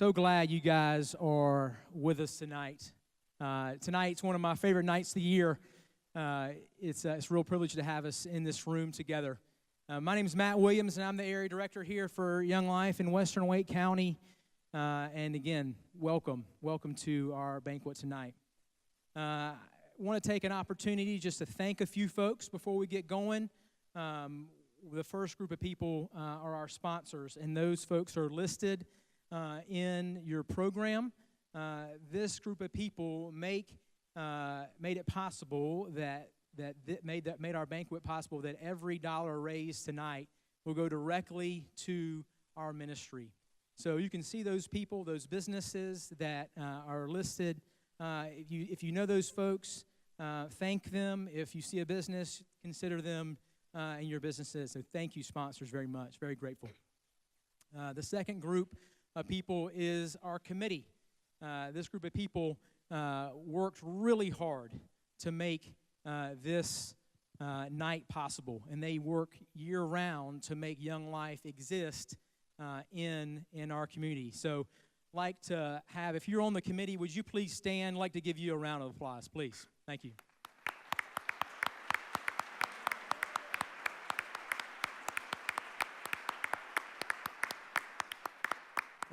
So glad you guys are with us tonight. Tonight's one of my favorite nights of the year. It's a real privilege to have us in this room together. My name is Matt Williams, and I'm the area director here for Young Life in Western Wake County. And again, welcome to our banquet tonight. I want to take an opportunity just to thank a few folks before we get going. The first group of people are our sponsors, and those folks are listed in your program. This group of people made it possible made our banquet possible, that every dollar raised tonight will go directly to our ministry. So you can see those people, those businesses that are listed. If you know those folks, thank them. If you see a business, consider them in your businesses. So thank you, sponsors, very much. Very grateful. The second group of people is our committee. This group of people worked really hard to make this night possible, and they work year-round to make Young Life exist in our community. So like to have, if you're on the committee, would you please stand? I'd like to give you a round of applause, please. Thank you.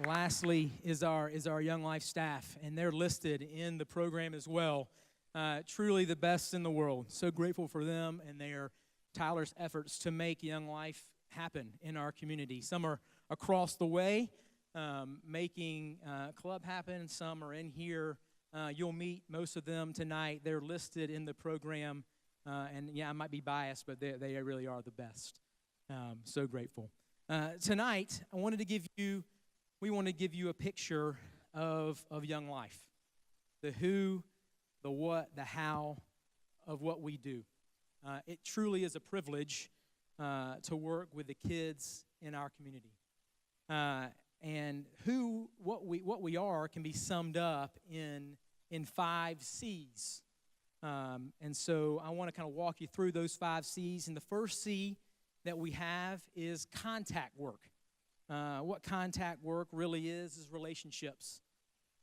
Lastly is our Young Life staff, and they're listed in the program as well. Truly the best in the world. So grateful for them and their tireless efforts to make Young Life happen in our community. Some are across the way making club happen. Some are in here. You'll meet most of them tonight. They're listed in the program. And yeah, I might be biased, but they really are the best. So grateful. Tonight, we want to give you a picture of Young Life. The who, the what, the how of what we do. It truly is a privilege to work with the kids in our community. And what we are can be summed up in 5 C's. And so I want to kind of walk you through those 5 C's. And the first C that we have is contact work. What contact work really is relationships.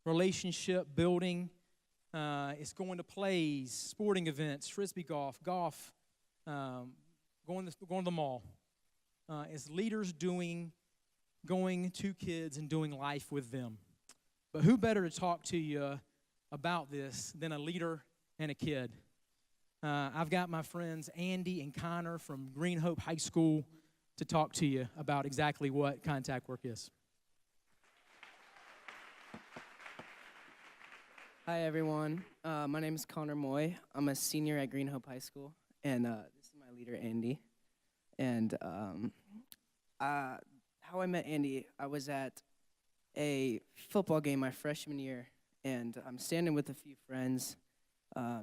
Relationship building. It's going to plays, sporting events, frisbee golf, going to the mall. It's leaders going to kids and doing life with them. But who better to talk to you about this than a leader and a kid? I've got my friends Andy and Connor from Green Hope High School to talk to you about exactly what contact work is. Hi, everyone. My name is Connor Moy. I'm a senior at Green Hope High School, and this is my leader, Andy. And how I met Andy, I was at a football game my freshman year, and I'm standing with a few friends,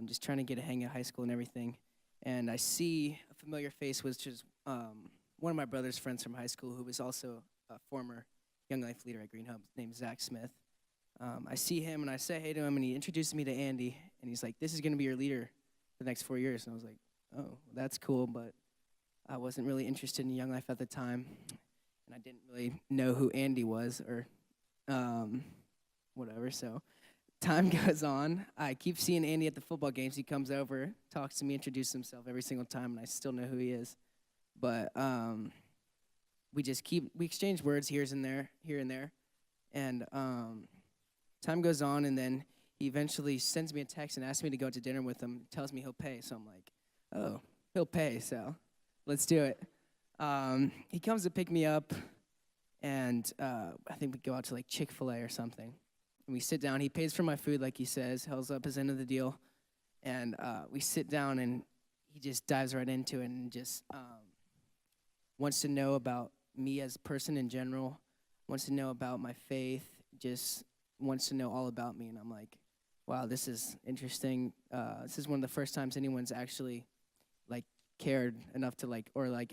just trying to get a hang of high school and everything. And I see a familiar face, which is one of my brother's friends from high school, who was also a former Young Life leader at Green Hope, named Zach Smith. I see him, and I say hey to him, and he introduces me to Andy, and he's like, this is going to be your leader for the next 4 years. And I was like, oh, that's cool, but I wasn't really interested in Young Life at the time, and I didn't really know who Andy was or whatever. So time goes on. I keep seeing Andy at the football games. He comes over, talks to me, introduces himself every single time, and I still know who he is. But we exchange words here and there, and time goes on, and then he eventually sends me a text and asks me to go out to dinner with him, tells me he'll pay. So I'm like, oh, he'll pay, so let's do it. He comes to pick me up, and I think we go out to like Chick-fil-A or something. And we sit down. He pays for my food like he says, holds up his end of the deal. And we sit down, and he just dives right into it and just wants to know about me as a person in general, wants to know about my faith, just wants to know all about me. And I'm like, wow, this is interesting. This is one of the first times anyone's actually like cared enough to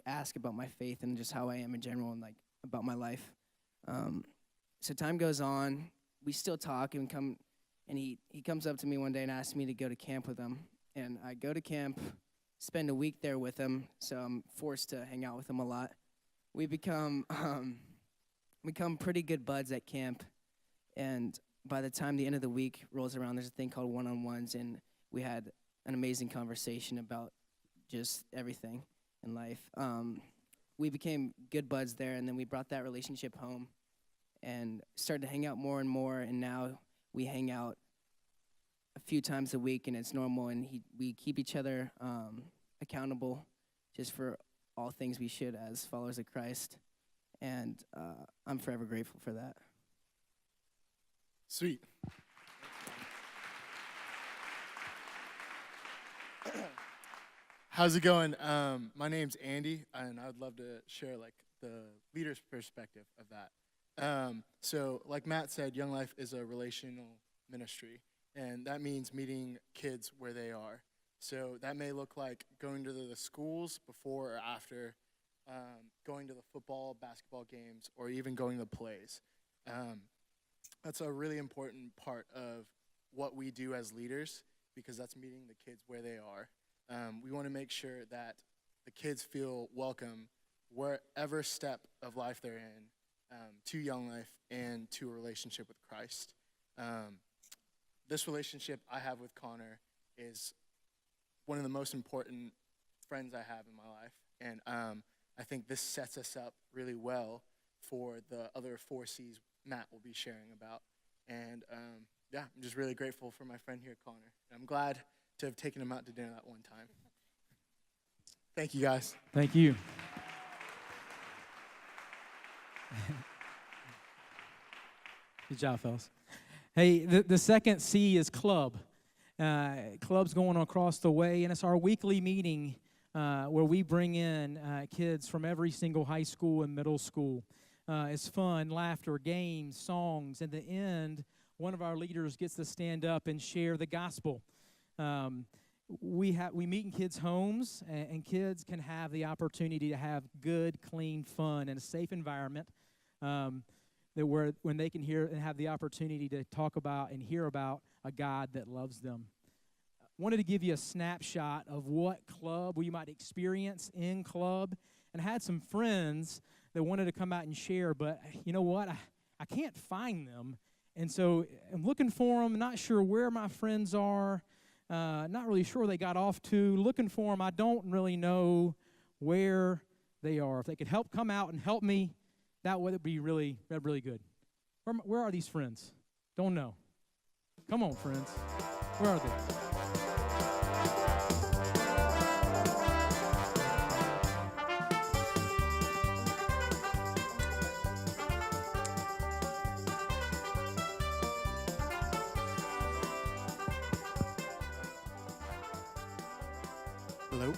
ask about my faith and just how I am in general and like about my life. So time goes on. We still talk and he comes up to me one day and asks me to go to camp with him. And I go to camp, spend a week there with him, so I'm forced to hang out with him a lot. We become pretty good buds at camp, And by the time the end of the week rolls around, there's a thing called one-on-ones, and we had an amazing conversation about just everything in life. We became good buds there, and then we brought that relationship home and started to hang out more and more, and now we hang out a few times a week, and it's normal, and we keep each other accountable just for all things we should as followers of Christ, and I'm forever grateful for that. Sweet. How's it going? My name's Andy, and I'd love to share the leader's perspective of that. So, like Matt said, Young Life is a relational ministry, and that means meeting kids where they are. So that may look like going to the schools before or after, going to the football, basketball games, or even going to plays. That's a really important part of what we do as leaders, because that's meeting the kids where they are. We want to make sure that the kids feel welcome wherever step of life they're in, to Young Life and to a relationship with Christ. This relationship I have with Connor is one of the most important friends I have in my life, and I think this sets us up really well for the other 4 C's Matt will be sharing about. And I'm just really grateful for my friend here, Connor. I'm glad to have taken him out to dinner that one time. Thank you, guys. Thank you. Good job, fellas. Hey, the second C is club. Club's going across the way, and it's our weekly meeting where we bring in kids from every single high school and middle school. It's fun, laughter, games, songs. At the end, one of our leaders gets to stand up and share the gospel. We meet in kids' homes, and kids can have the opportunity to have good, clean fun in a safe environment when they can hear and have the opportunity to talk about and hear about a God that loves them. Wanted to give you a snapshot of what club we might experience in club, and had some friends that wanted to come out and share, but you know what? I can't find them, and so I'm looking for them, not sure where my friends are, not really sure they got off to, looking for them. I don't really know where they are. If they could come out and help me, that would be really good. Where are these friends? Don't know. Come on, friends. Where are they? Hello?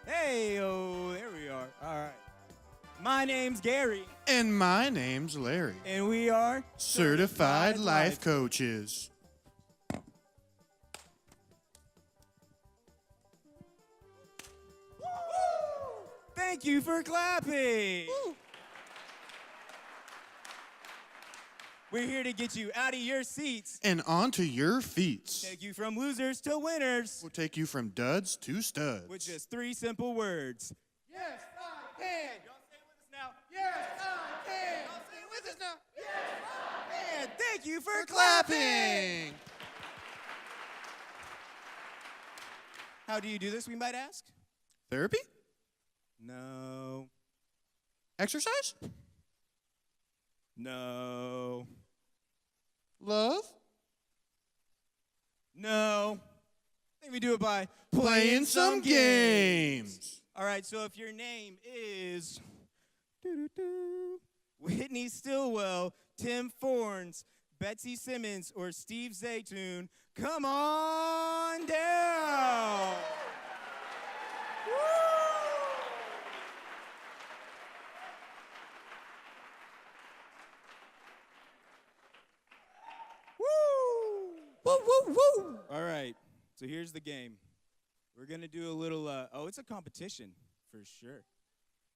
Hey, there we are. All right. My name's Gary, And my name's Larry. and we are Certified Life Coaches. Thank you for clapping. We're here to get you out of your seats, And onto your feet. take you from losers to winners We'll take you from duds to studs. with just 3 simple words. Yes, I can. Y'all say it with us now. Yes, I can. Y'all say it with us now. Yes, And thank you for clapping. How do you do this, we might ask? Therapy? No. Exercise? No. Love? No. I think we do it by Playing some games. All right, so if your name is Whitney Stillwell, Tim Forns, Betsy Simmons, or Steve Zaytoon, come on down. Woo! Woo, woo, woo! All right, so here's the game. We're gonna do a little. It's a competition for sure.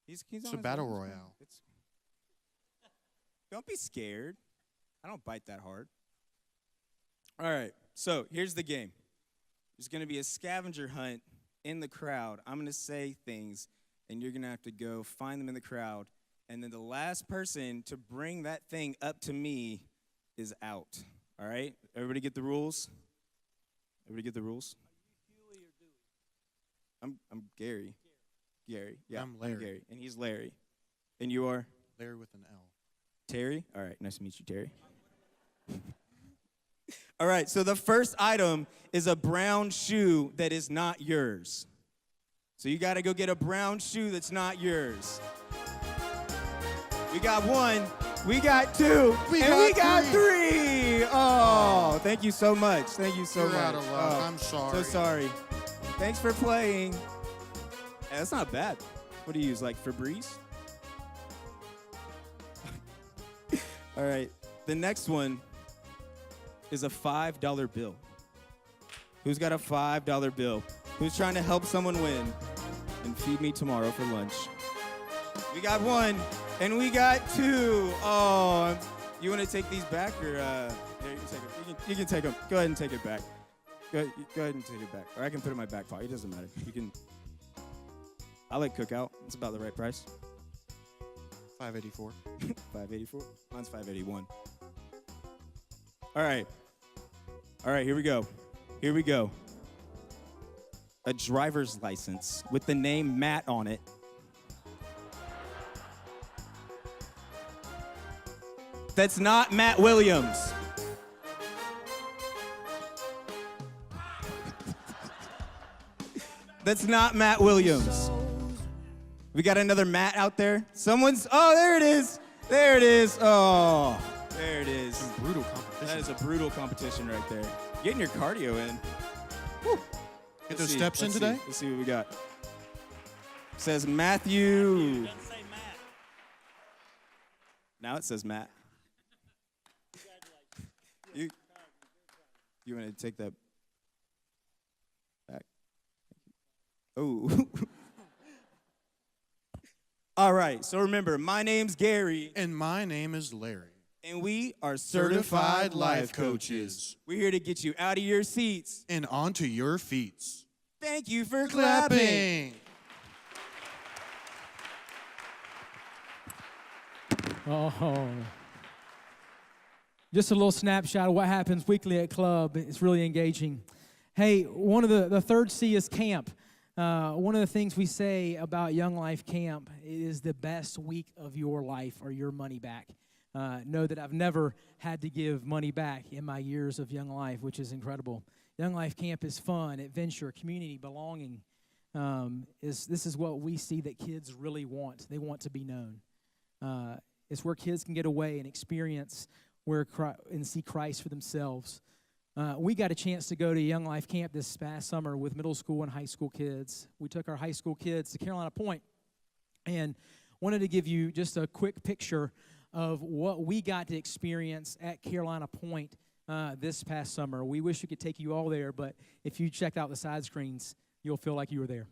He's It's on a his battle own. royale. Don't be scared. I don't bite that hard. All right, so here's the game. There's gonna be a scavenger hunt in the crowd. I'm gonna say things, and you're gonna have to go find them in the crowd. And then the last person to bring that thing up to me is out. All right? Everybody get the rules? Everybody get the rules? Are you Huey or Dewey? I'm Gary. Gary. Yeah. I'm Larry. Gary. And he's Larry. And you are? Larry with an L. Terry? All right, nice to meet you, Terry. All right, so the first item is a brown shoe that is not yours. So you gotta go get a brown shoe that's not yours. We got one, we got two, we got three. Oh, thank you so much. Thank you so You're much. out of luck. Oh, I'm sorry. So sorry. Thanks for playing. Hey, that's not bad. What do you use, like Febreze? All right, the next one is a $5 bill. Who's got a $5 bill? Who's trying to help someone win and feed me tomorrow for lunch? We got one, and we got two. Oh, you want to take these back, or here, you can take them. You can take them. Go ahead and take it back. Go ahead and take it back, or I can put it in my back pocket. It doesn't matter. You can. I like Cookout. It's about the right price. $5.84. $5.84. Mine's $5.81. All right. All right, here we go. Here we go. A driver's license with the name Matt on it. That's not Matt Williams. That's not Matt Williams. We got another Matt out there. Oh, there it is. There it is. Oh, there it is. Some brutal competition. That is a brutal competition right there. Getting your cardio in. Woo. Get those steps in today? Let's see what we got. Says Matthew. Doesn't say Matt. Now it says Matt. You want to take that back? Oh. All right, so remember, my name's Gary. And my name is Larry. And we are certified life coaches. We're here to get you out of your seats. And onto your feet. Thank you for clapping. Oh. Just a little snapshot of what happens weekly at Club. It's really engaging. Hey, one of the third C is camp. One of the things we say about Young Life Camp is the best week of your life or your money back. Know that I've never had to give money back in my years of Young Life, which is incredible. Young Life Camp is fun, adventure, community, belonging. This is what we see that kids really want. They want to be known. It's where kids can get away and experience and see Christ for themselves. We got a chance to go to Young Life Camp this past summer with middle school and high school kids. We took our high school kids to Carolina Point and wanted to give you just a quick picture of what we got to experience at Carolina Point this past summer. We wish we could take you all there, but if you checked out the side screens, you'll feel like you were there.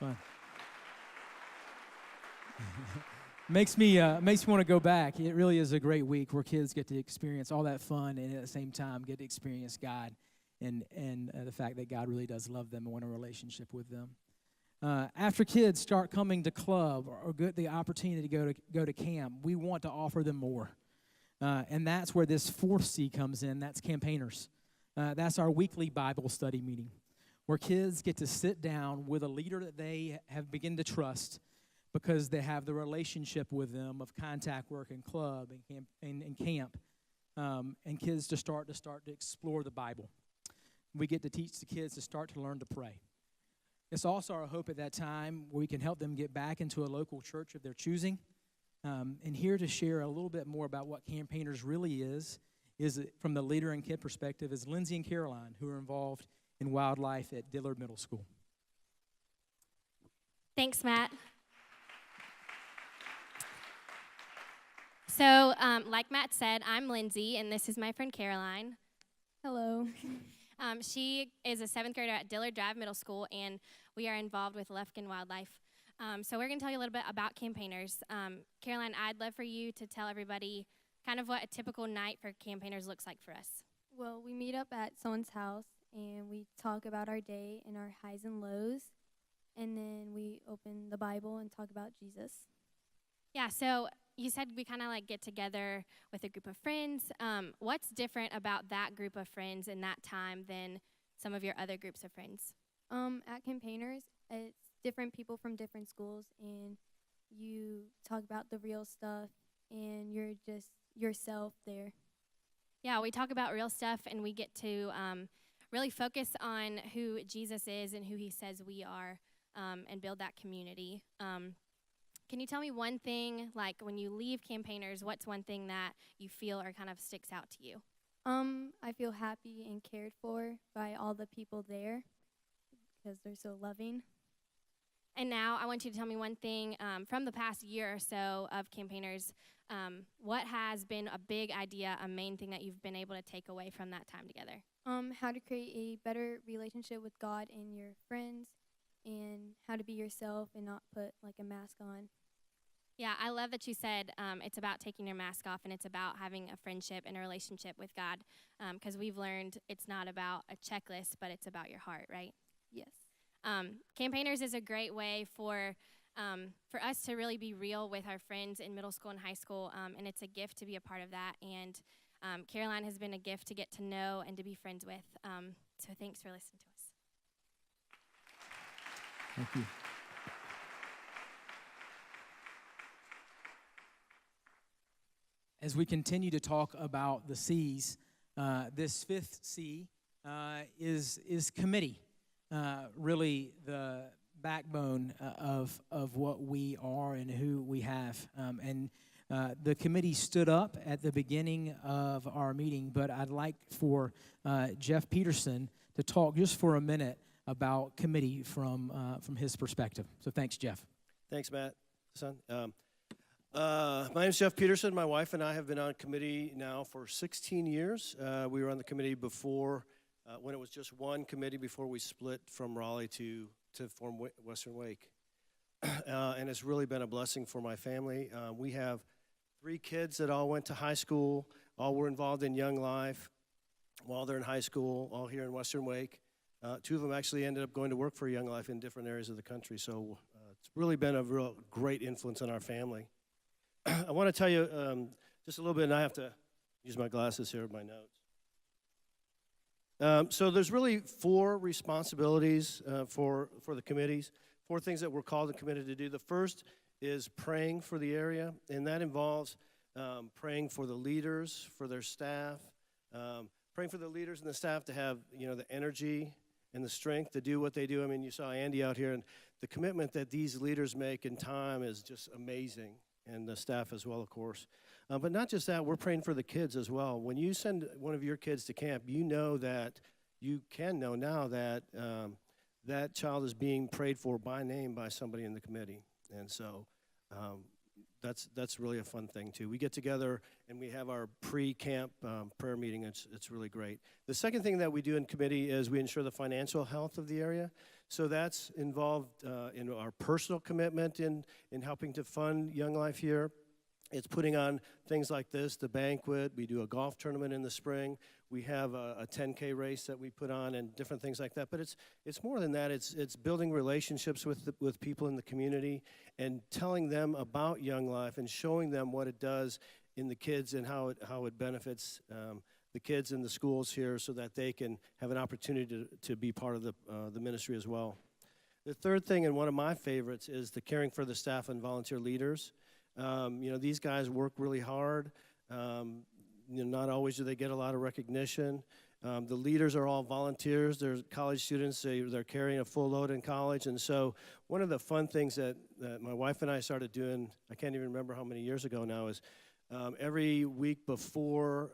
fun. Makes me want to go back. It really is a great week where kids get to experience all that fun and at the same time get to experience God and the fact that God really does love them and want a relationship with them. After kids start coming to club or get the opportunity to go to camp, we want to offer them more. And that's where this fourth C comes in. That's campaigners. That's our weekly Bible study meeting where kids get to sit down with a leader that they have begun to trust because they have the relationship with them of contact work and club and camp, and kids to start to explore the Bible. We get to teach the kids to start to learn to pray. It's also our hope at that time we can help them get back into a local church of their choosing. And here to share a little bit more about what campaigners really is from the leader and kid perspective is Lindsay and Caroline, who are involved in wildlife at Dillard Middle School. Thanks, Matt. So, like Matt said, I'm Lindsay, and this is my friend Caroline. Hello. She is a 7th grader at Dillard Drive Middle School, and we are involved with Lufkin Wildlife. So we're going to tell you a little bit about campaigners. Caroline, I'd love for you to tell everybody kind of what a typical night for campaigners looks like for us. Well, we meet up at someone's house, and we talk about our day and our highs and lows, and then we open the Bible and talk about Jesus. Yeah, so you said we kind of like get together with a group of friends. What's different about that group of friends in that time than some of your other groups of friends? At campaigners, it's different people from different schools, and you talk about the real stuff, and you're just yourself there. Yeah, we talk about real stuff, and we get to really focus on who Jesus is and who he says we are, and build that community. Can you tell me one thing, like when you leave campaigners, what's one thing that you feel or kind of sticks out to you? I feel happy and cared for by all the people there because they're so loving. And now I want you to tell me one thing from the past year or so of campaigners. What has been a big idea, a main thing that you've been able to take away from that time together? How to create a better relationship with God and your friends, and how to be yourself and not put like a mask on. Yeah, I love that you said it's about taking your mask off and it's about having a friendship and a relationship with God, because we've learned it's not about a checklist, but it's about your heart, right? Yes. Campaigners is a great way for us to really be real with our friends in middle school and high school, and it's a gift to be a part of that. And Caroline has been a gift to get to know and to be friends with. So thanks for listening to us. Thank you. As we continue to talk about the C's, this fifth C is committee, really the backbone of what we are and who we have. And the committee stood up at the beginning of our meeting, but I'd like for Jeff Peterson to talk just for a minute about committee from his perspective. So thanks, Jeff. Thanks, Matt. Son. My name is Jeff Peterson. My wife and I have been on committee now for 16 years. We were on the committee before, when it was just one committee before we split from Raleigh to form Western Wake. And it's really been a blessing for my family. We have 3 kids that all went to high school, all were involved in Young Life while they're in high school, all here in Western Wake. 2 of them actually ended up going to work for Young Life in different areas of the country. So it's really been a real great influence on our family. I want to tell you just a little bit, and I have to use my glasses here, my notes. So there's really 4 responsibilities for the committees, 4 things that we're called and committed to do. The first is praying for the area, and that involves praying for the leaders, for their staff, praying for the leaders and the staff to have, the energy and the strength to do what they do. I mean, you saw Andy out here, and the commitment that these leaders make in time is just amazing, and the staff as well, of course. But not just that, we're praying for the kids as well. When you send one of your kids to camp, you know that you can know now that that child is being prayed for by name by somebody in the committee. And so that's really a fun thing too. We get together and we have our pre-camp prayer meeting. It's really great. The second thing that we do in committee is we ensure the financial health of the area. So that's involved in our personal commitment in helping to fund Young Life here. It's putting on things like this, the banquet. We do a golf tournament in the spring. We have a 10K race that we put on and different things like that. But it's more than that. It's building relationships with people in the community and telling them about Young Life and showing them what it does in the kids and how it benefits the kids in the schools here so that they can have an opportunity to be part of the ministry as well. The third thing, and one of my favorites, is the caring for the staff and volunteer leaders. These guys work really hard. Not always do they get a lot of recognition. The leaders are all volunteers. They're college students. They're carrying a full load in college. And so one of the fun things that my wife and I started doing, I can't even remember how many years ago now, is every week before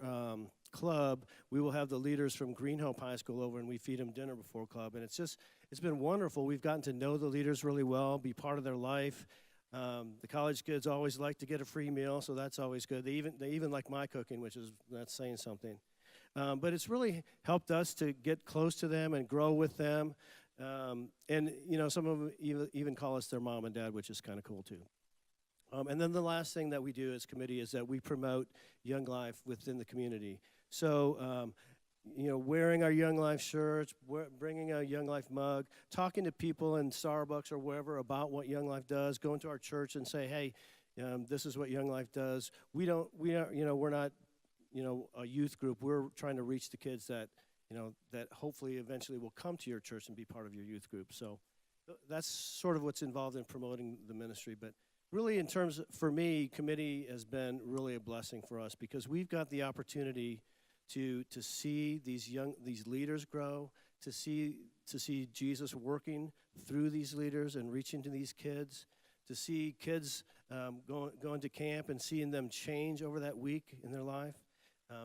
club, we will have the leaders from Green Hope High School over and we feed them dinner before club. And it's been wonderful. We've gotten to know the leaders really well, be part of their life. The college kids always like to get a free meal, so that's always good. They even like my cooking, that's saying something. But it's really helped us to get close to them and grow with them. And some of them even call us their mom and dad, which is kind of cool too. And then the last thing that we do as committee is that we promote Young Life within the community. So wearing our Young Life shirts, bringing a Young Life mug, talking to people in Starbucks or wherever about what Young Life does, going to our church and say, hey, this is what Young Life does. We're not a youth group. We're trying to reach the kids that hopefully eventually will come to your church and be part of your youth group. So that's sort of what's involved in promoting the ministry. But really, in terms, for me, committee has been really a blessing for us because we've got the opportunity to see these leaders grow, to see Jesus working through these leaders and reaching to these kids, to see kids going to camp and seeing them change over that week in their life,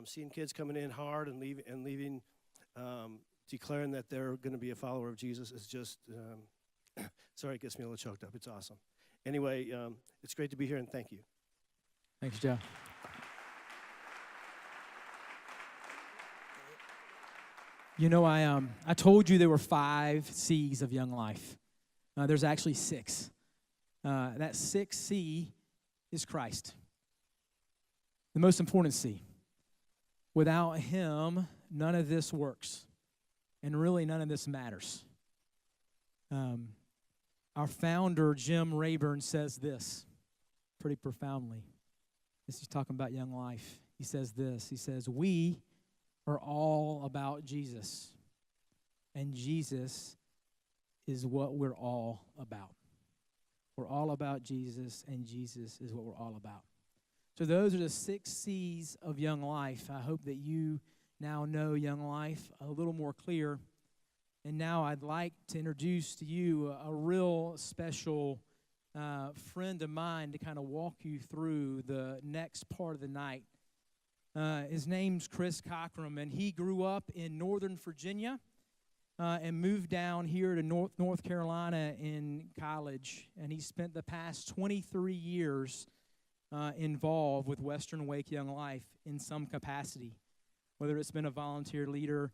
seeing kids coming in hard and leaving declaring that they're going to be a follower of Jesus is just, sorry, it gets me a little choked up. It's awesome. Anyway, it's great to be here, and thank you. Thanks, Joe. I told you there were 5 C's of Young Life. There's actually 6. That 6th C is Christ. The most important C. Without him, none of this works. And really, none of this matters. Our founder, Jim Rayburn, says this pretty profoundly. This is talking about Young Life. He says this. He says, we are all about Jesus, and Jesus is what we're all about. We're all about Jesus, and Jesus is what we're all about. So those are the 6 C's of Young Life. I hope that you now know Young Life a little more clear. And now I'd like to introduce to you a real special friend of mine to kind of walk you through the next part of the night. His name's Chris Cockrum, and he grew up in Northern Virginia and moved down here to North Carolina in college. And he spent the past 23 years involved with Western Wake Young Life in some capacity, whether it's been a volunteer leader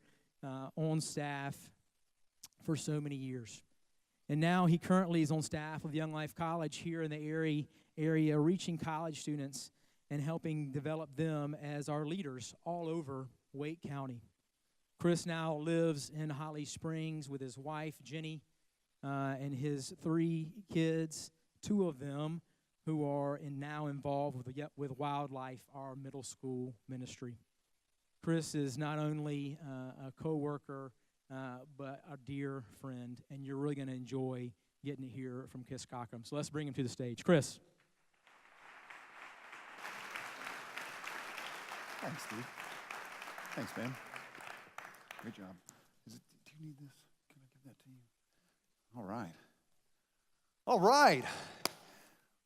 on staff for so many years. And now he currently is on staff of Young Life College here in the area reaching college students and helping develop them as our leaders all over Wake County. Chris now lives in Holly Springs with his wife, Jenny, and his 3 kids, 2 of them who are now involved with Wildlife, our middle school ministry. Chris is not only a co-worker, but a dear friend, and you're really going to enjoy getting to hear from Chris Cockrum. So let's bring him to the stage. Chris. Thanks, Steve. Thanks, man. Great job. Do you need this? Can I give that to you? All right. All right.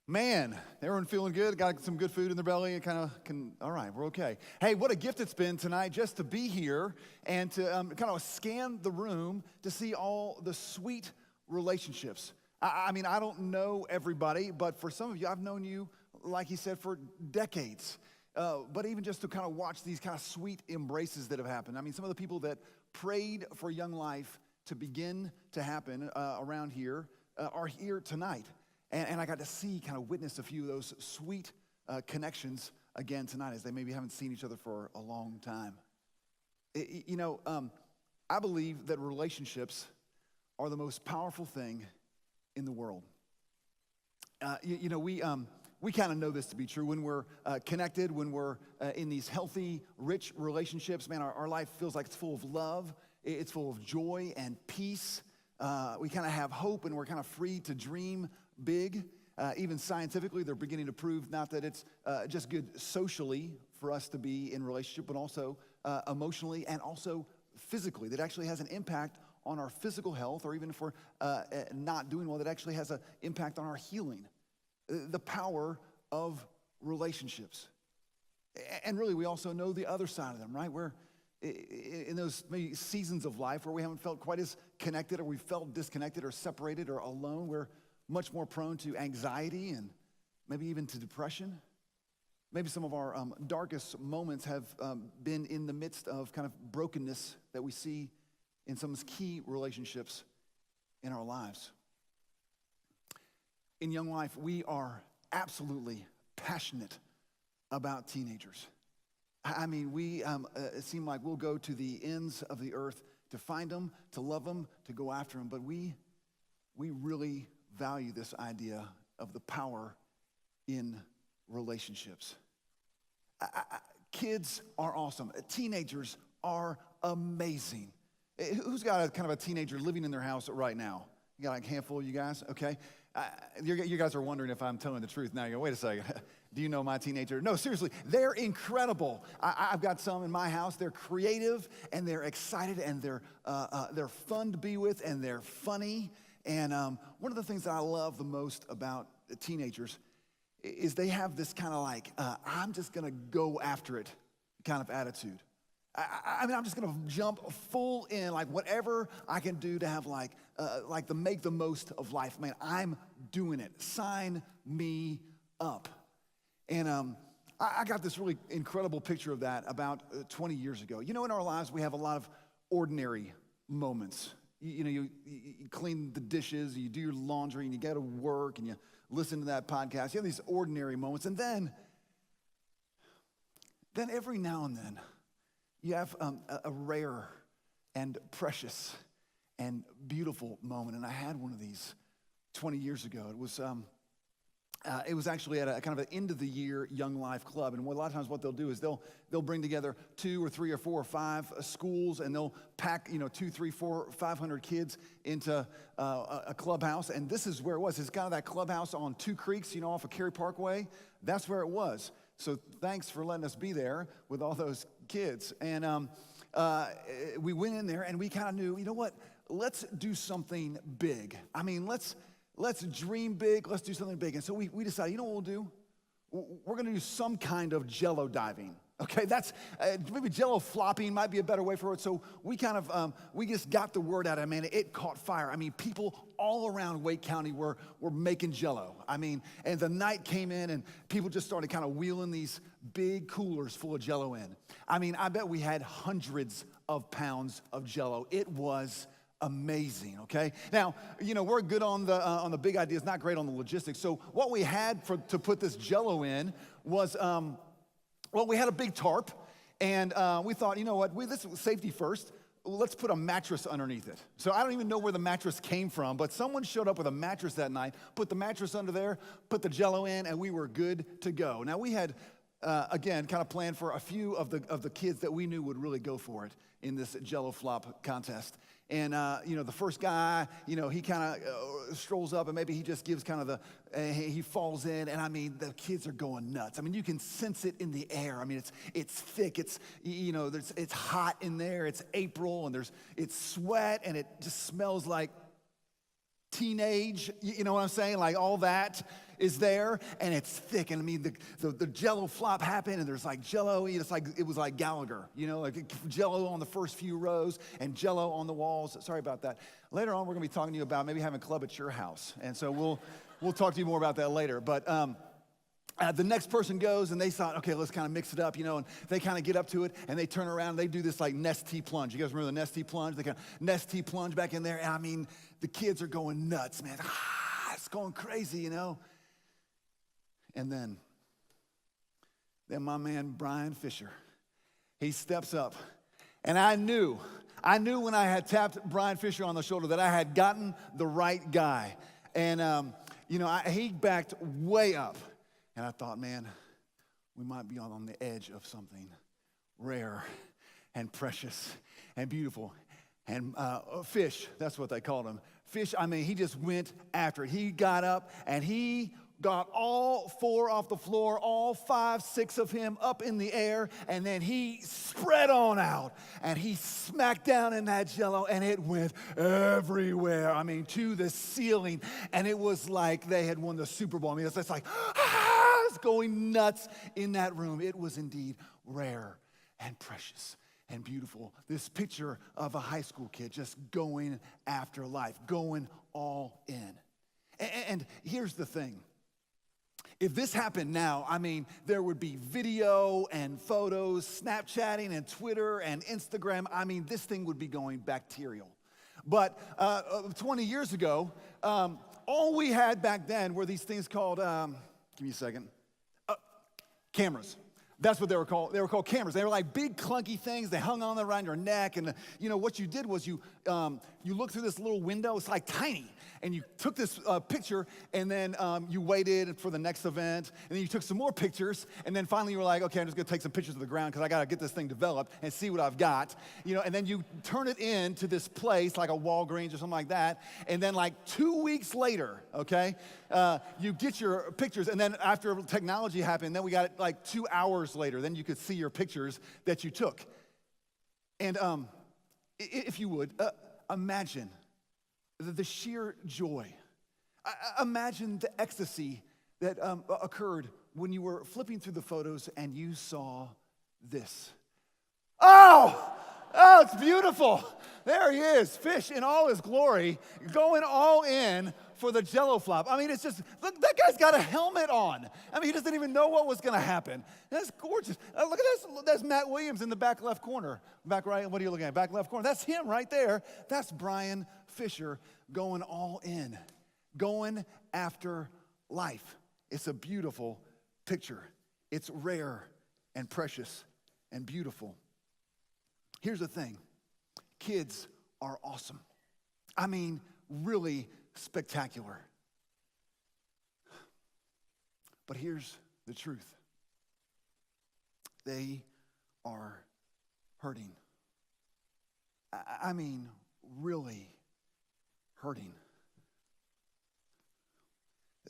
Man, everyone feeling good? Got some good food in their belly? All right, we're okay. Hey, what a gift it's been tonight just to be here and to kind of scan the room to see all the sweet relationships. I mean, I don't know everybody, but for some of you, I've known you like he said, for decades. But even just to kind of watch these kind of sweet embraces that have happened. I mean, some of the people that prayed for Young Life to begin to happen around here are here tonight. And I got to see, kind of witness a few of those sweet connections again tonight, as they maybe haven't seen each other for a long time. I believe that relationships are the most powerful thing in the world. We kind of know this to be true. When we're connected, when we're in these healthy, rich relationships, man, our life feels like it's full of love. It's full of joy and peace. We kind of have hope, and we're kind of free to dream big. Even scientifically, they're beginning to prove not that it's just good socially for us to be in relationship, but also emotionally and also physically. That actually has an impact on our physical health, or even if we're not doing well, that actually has an impact on our healing. The power of relationships. And really, we also know the other side of them, right? Where in those maybe seasons of life where we haven't felt quite as connected, or we felt disconnected or separated or alone, we're much more prone to anxiety and maybe even to depression. Maybe some of our darkest moments have been in the midst of kind of brokenness that we see in some key relationships in our lives. In Young Life, we are absolutely passionate about teenagers. I mean, we it seems like we'll go to the ends of the earth to find them, to love them, to go after them, but we really value this idea of the power in relationships. Kids are awesome. Teenagers are amazing. Who's got a kind of a teenager living in their house right now? You got like a handful of you guys? Okay. You guys are wondering if I'm telling the truth. Now you go, wait a second. Do you know my teenager? No, seriously, they're incredible. I've got some in my house. They're creative, and they're excited, and they're fun to be with, and they're funny. And one of the things that I love the most about teenagers is they have this kind of like, I'm just going to go after it kind of attitude. I mean, I'm just going to jump full in, like whatever I can do to have like the make the most of life. Man, I'm doing it. Sign me up. And I got this really incredible picture of that about 20 years ago. You know, in our lives, we have a lot of ordinary moments. You clean the dishes, you do your laundry, and you go to work, and you listen to that podcast. You have these ordinary moments. And then every now and then, you have a rare and precious and beautiful moment. And I had one of these 20 years ago. It was actually at a kind of an end of the year Young Life Club. And a lot of times what they'll do is they'll bring together 2 or 3 or 4 or 5 schools, and they'll pack 2, 3, 4, 500 kids into a clubhouse. And this is where it was. It's kind of that clubhouse on 2 Creeks, off of Cary Parkway. That's where it was. So thanks for letting us be there with all those kids. And we went in there, and we kind of knew, you know what? Let's do something big. I mean, let's dream big. Let's do something big. And so we decided, you know what we'll do? We're going to do some kind of Jello diving. Okay, that's maybe Jello flopping might be a better way for it. So we kind of we just got the word out. I mean, it caught fire. I mean, people all around Wake County were making Jello. I mean, and the night came in, and people just started kind of wheeling these big coolers full of Jello in. I mean, I bet we had hundreds of pounds of Jello. It was amazing. Okay, now we're good on the big ideas, not great on the logistics. So what we had to put this Jello in was. Well, we had a big tarp, and we thought, you know what, this was safety first. Let's put a mattress underneath it. So I don't even know where the mattress came from, but someone showed up with a mattress that night, put the mattress under there, put the Jello in, and we were good to go. Now we had, again, kind of planned for a few of the kids that we knew would really go for it in this Jello flop contest. And, the first guy, he kind of strolls up, and maybe he just gives kind of he falls in, and I mean, the kids are going nuts. I mean, you can sense it in the air. I mean, it's thick, it's hot in there, it's April, and it's sweat, and it just smells like teenage, you know what I'm saying? Like all that is there, and it's thick. And I mean, the Jello flop happened, and there's like Jello. It was like Gallagher, like Jello on the first few rows and Jello on the walls. Sorry about that. Later on, we're gonna be talking to you about maybe having a club at your house, and so we'll talk to you more about that later. But the next person goes and they thought, okay, let's kind of mix it up, and they kind of get up to it and they turn around and they do this like Nestea plunge. You guys remember the Nestea plunge? They kind of Nestea plunge back in there. And I mean, the kids are going nuts, man. It's going crazy, And then my man, Brian Fisher, he steps up. And I knew when I had tapped Brian Fisher on the shoulder that I had gotten the right guy. And, he backed way up. And I thought, man, we might be on the edge of something rare and precious and beautiful. And Fish, that's what they called him. Fish, I mean, he just went after it. He got up and he got all 4 off the floor, all 5, 6 of him up in the air, and then he spread on out, and he smacked down in that Jell-O, and it went everywhere. I mean, to the ceiling, and it was like they had won the Super Bowl. I mean, it's like, it's going nuts in that room. It was indeed rare and precious and beautiful. This picture of a high school kid just going after life, going all in. And here's the thing. If this happened now, I mean, there would be video and photos, Snapchatting and Twitter and Instagram. I mean, this thing would be going bacterial. But 20 years ago, all we had back then were these things called, give me a second, cameras. That's what they were called. They were called cameras. They were like big clunky things. They hung on around your neck. And what you did was you looked through this little window. It's like tiny. And you took this picture, and then you waited for the next event. And then you took some more pictures. And then finally you were like, okay, I'm just going to take some pictures of the ground because I got to get this thing developed and see what I've got. And then you turn it into this place like a Walgreens or something like that. And then like 2 weeks later, okay, you get your pictures. And then after technology happened, then we got it like 2 hours later. Then you could see your pictures that you took. And if you would, imagine the sheer joy. Imagine the ecstasy that occurred when you were flipping through the photos and you saw this. Oh, it's beautiful. There he is, Fish in all his glory, going all in for the Jell-O flop. I mean, it's just, look, that guy's got a helmet on. I mean, he just didn't even know what was going to happen. That's gorgeous. Look at this. That's Matt Williams in the back left corner. Back right, what are you looking at? Back left corner. That's him right there. That's Brian Fisher going all in, going after life. It's a beautiful picture. It's rare and precious and beautiful. Here's the thing. Kids are awesome. I mean, really spectacular. But here's the truth. They are hurting. I mean, really hurting.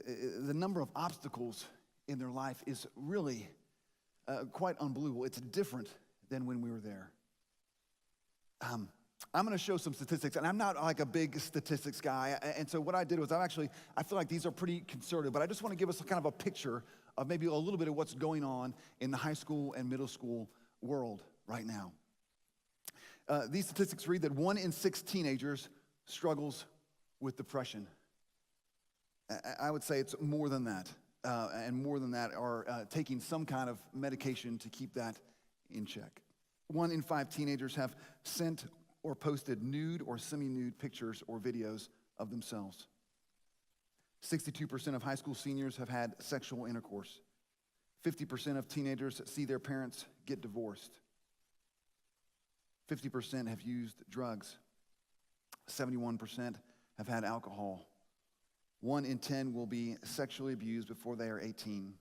The number of obstacles in their life is really quite unbelievable. It's different than when we were there. I'm going to show some statistics, and I'm not like a big statistics guy, and so what I did was I feel like these are pretty conservative, but I just want to give us kind of a picture of maybe a little bit of what's going on in the high school and middle school world right now. These statistics read that 1 in 6 teenagers struggles with depression. I would say it's more than that, and more than that are taking some kind of medication to keep that in check. 1 in 5 teenagers have sent or posted nude or semi-nude pictures or videos of themselves. 62% of high school seniors have had sexual intercourse. 50% of teenagers see their parents get divorced. 50% have used drugs. 71% have had alcohol. 1 in 10 will be sexually abused before they are 18.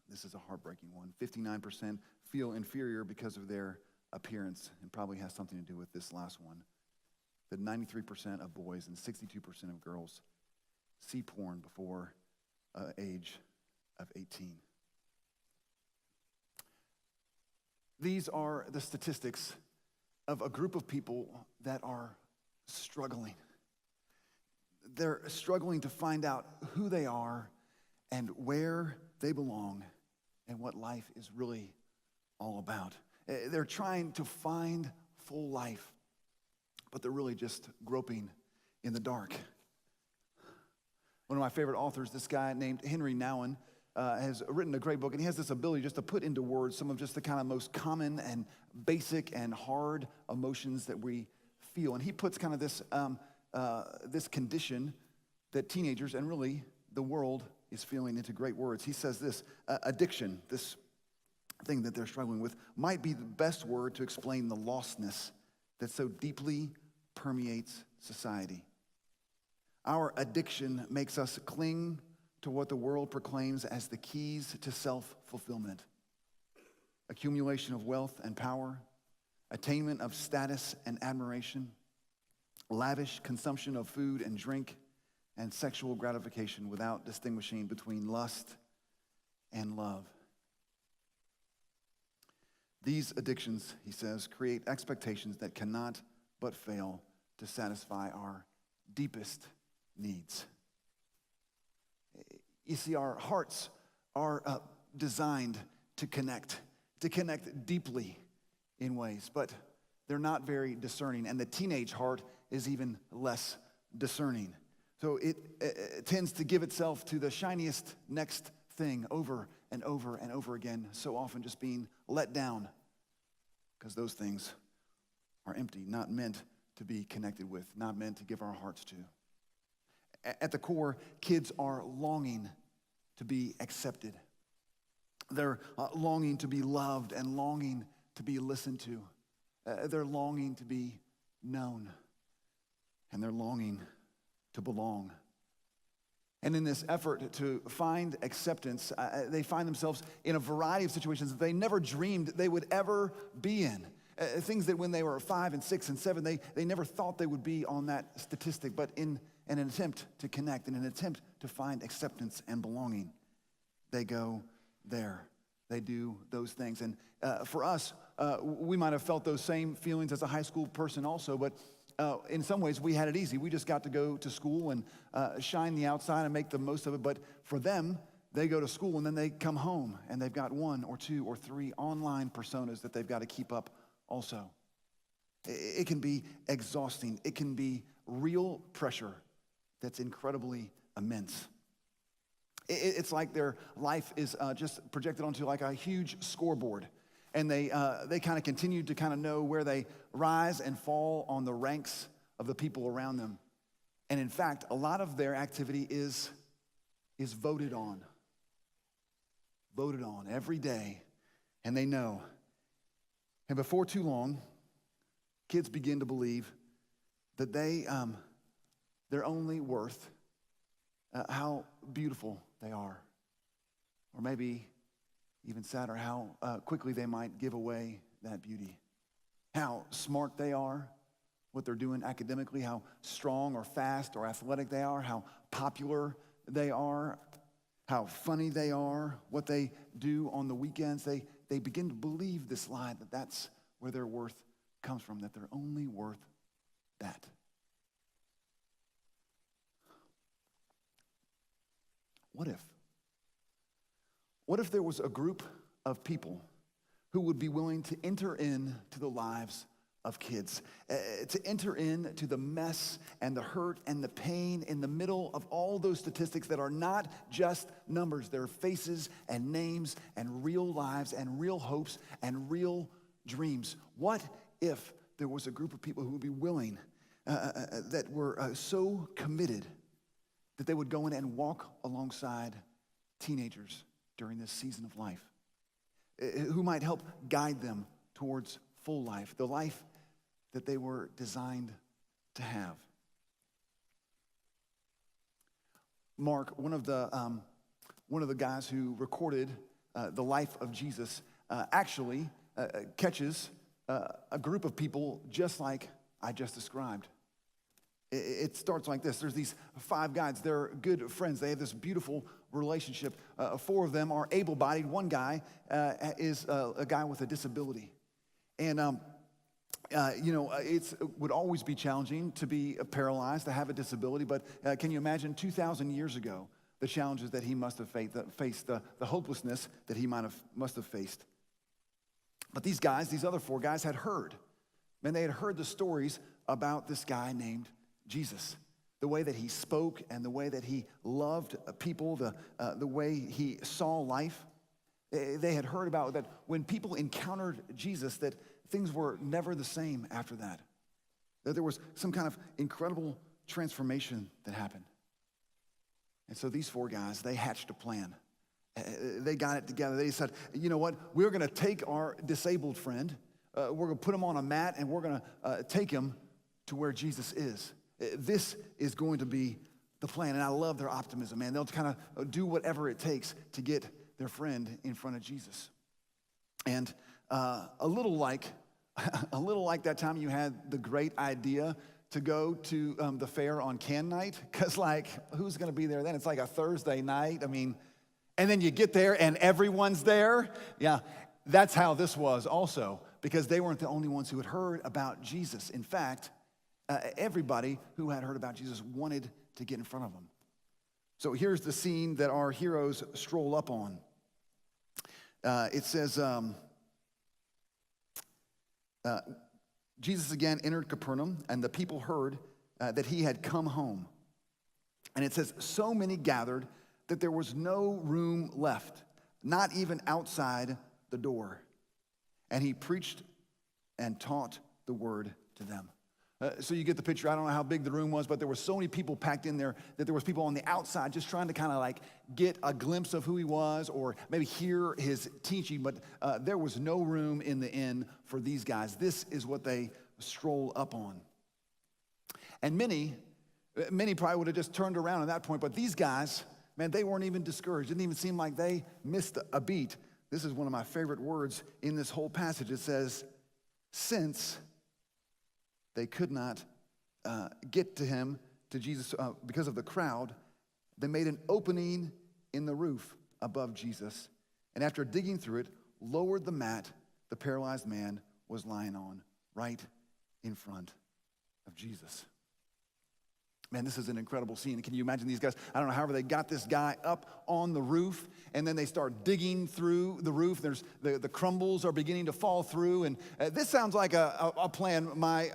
This is a heartbreaking one. 59% feel inferior because of their appearance, and probably has something to do with this last one. That 93% of boys and 62% of girls see porn before age of 18. These are the statistics of a group of people that are struggling. They're struggling to find out who they are and where they belong and what life is really all about. They're trying to find full life, but they're really just groping in the dark. One of my favorite authors, this guy named Henry Nouwen, has written a great book, and he has this ability just to put into words some of just the kind of most common and basic and hard emotions that we feel. And he puts kind of this condition that teenagers and really the world is feeling into great words. He says this, addiction, this thing that they're struggling with, might be the best word to explain the lostness that so deeply permeates society. Our addiction makes us cling to what the world proclaims as the keys to self-fulfillment. Accumulation of wealth and power, attainment of status and admiration, lavish consumption of food and drink, and sexual gratification without distinguishing between lust and love. These addictions, he says, create expectations that cannot but fail to satisfy our deepest needs. You see, our hearts are designed to connect deeply in ways, but they're not very discerning, and the teenage heart is even less discerning. So it tends to give itself to the shiniest next thing over and over and over again, so often just being let down because those things are empty, not meant to be connected with, not meant to give our hearts to. At the core, kids are longing to be accepted. They're longing to be loved and longing to be listened to. They're longing to be known, and they're longing to belong. And in this effort to find acceptance, they find themselves in a variety of situations that they never dreamed they would ever be in. Things that when they were 5 and 6 and 7, they never thought they would be on that statistic, but in an attempt to connect, in an attempt to find acceptance and belonging, they go there. They do those things. And for us, we might have felt those same feelings as a high school person also, but in some ways we had it easy. We just got to go to school and shine the outside and make the most of it. But for them, they go to school and then they come home and they've got 1 or 2 or 3 online personas that they've got to keep up also. It can be exhausting. It can be real pressure that's incredibly immense. It's like their life is just projected onto like a huge scoreboard. And they kind of continue to kind of know where they rise and fall on the ranks of the people around them. And in fact, a lot of their activity is voted on. Voted on every day. And they know. And before too long, kids begin to believe that they're only worth how beautiful they are. Or maybe even sadder, how quickly they might give away that beauty. How smart they are, what they're doing academically, how strong or fast or athletic they are, how popular they are, how funny they are, what they do on the weekends. They begin to believe this lie that that's where their worth comes from, that they're only worth that. What if? What if there was a group of people who would be willing to enter into the lives of kids, to enter into the mess and the hurt and the pain in the middle of all those statistics that are not just numbers. They're faces and names and real lives and real hopes and real dreams. What if there was a group of people who would be willing, that were so committed that they would go in and walk alongside teenagers during this season of life, who might help guide them towards full life, the life that they were designed to have. Mark, one of the guys who recorded the life of Jesus, actually catches a group of people just like I just described. It starts like this. There's these 5 guys. They're good friends. They have this beautiful relationship. 4 of them are able-bodied. 1 guy is a guy with a disability. And, it would always be challenging to be paralyzed, to have a disability. But can you imagine 2,000 years ago, the challenges that he must have faced, the hopelessness that he must have faced. But these guys, these other 4 guys had heard. Man, they had heard the stories about this guy named Jesus. the way that he spoke and the way that he loved people, the way he saw life. They had heard about that when people encountered Jesus, that things were never the same after that. That there was some kind of incredible transformation that happened. And so these four guys, they hatched a plan. They got it together. They said, you know what? We're going to take our disabled friend. We're going to put him on a mat, and we're going to take him to where Jesus is. This is going to be the plan. And I love their optimism, man. They'll kind of do whatever it takes to get their friend in front of Jesus. And a little like that time you had the great idea to go to the fair on can night, because like, who's going to be there then? It's like a Thursday night. I mean, and then you get there and everyone's there. Yeah, that's how this was also, because they weren't the only ones who had heard about Jesus. In fact, everybody who had heard about Jesus wanted to get in front of him. So here's the scene that our heroes stroll up on. It says, Jesus again entered Capernaum, and the people heard that he had come home. And it says, so many gathered that there was no room left, not even outside the door. And he preached and taught the word to them. So you get the picture. I don't know how big the room was, but there were so many people packed in there that there was people on the outside just trying to kind of like get a glimpse of who he was or maybe hear his teaching, but there was no room in the inn for these guys. This is what they stroll up on. And many probably would have just turned around at that point, but these guys, man, they weren't even discouraged. It didn't even seem like they missed a beat. This is one of my favorite words in this whole passage. It says, since they could not get to him, to Jesus, because of the crowd, they made an opening in the roof above Jesus. And after digging through it, lowered the mat the paralyzed man was lying on right in front of Jesus. Man, this is an incredible scene. Can you imagine these guys? I don't know, however they got this guy up on the roof, and then they start digging through the roof. There's the crumbles are beginning to fall through, and this sounds like a plan my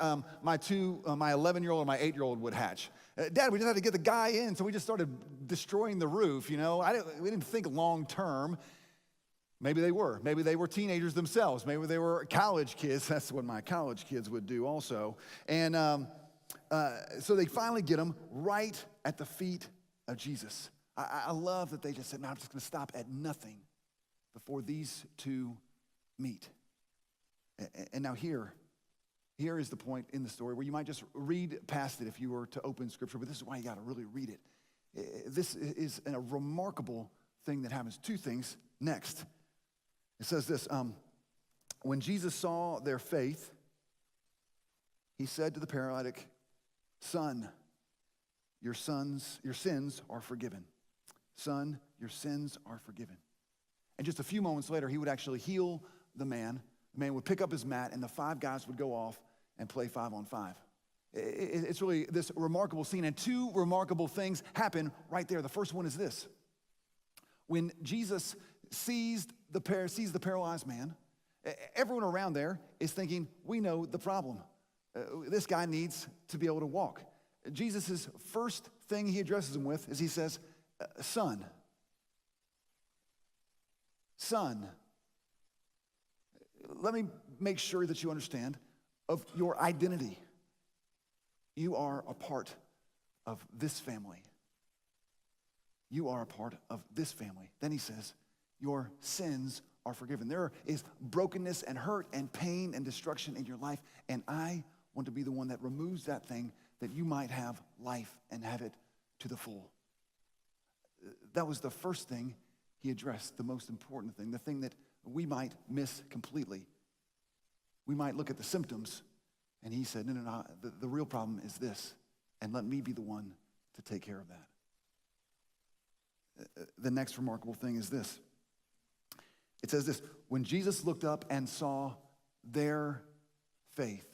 11-year-old and my 8-year-old would hatch. Dad, we just had to get the guy in, so we just started destroying the roof, you know. We didn't think long term. Maybe they were. Maybe they were teenagers themselves. Maybe they were college kids. That's what my college kids would do also. And so they finally get him right at the feet of Jesus. I love that they just said, no, I'm just going to stop at nothing before these two meet. And now here is the point in the story where you might just read past it if you were to open Scripture, but this is why you got to really read it. This is a remarkable thing that happens. Two things next. It says this, when Jesus saw their faith, he said to the paralytic, son, your sins are forgiven. Son, your sins are forgiven. And just a few moments later, he would actually heal the man. The man would pick up his mat, and the 5 guys would go off and play 5-on-5. It's really this remarkable scene, and 2 remarkable things happen right there. The first one is this. When Jesus sees the paralyzed man, everyone around there is thinking, we know the problem. This guy needs to be able to walk. Jesus' first thing he addresses him with is he says, son. Son. Let me make sure that you understand of your identity. You are a part of this family. You are a part of this family. Then he says, your sins are forgiven. There is brokenness and hurt and pain and destruction in your life, and I want to be the one that removes that thing that you might have life and have it to the full. That was the first thing he addressed, the most important thing, the thing that we might miss completely. We might look at the symptoms, and he said, no, the real problem is this, and let me be the one to take care of that. The next remarkable thing is this. It says this, when Jesus looked up and saw their faith,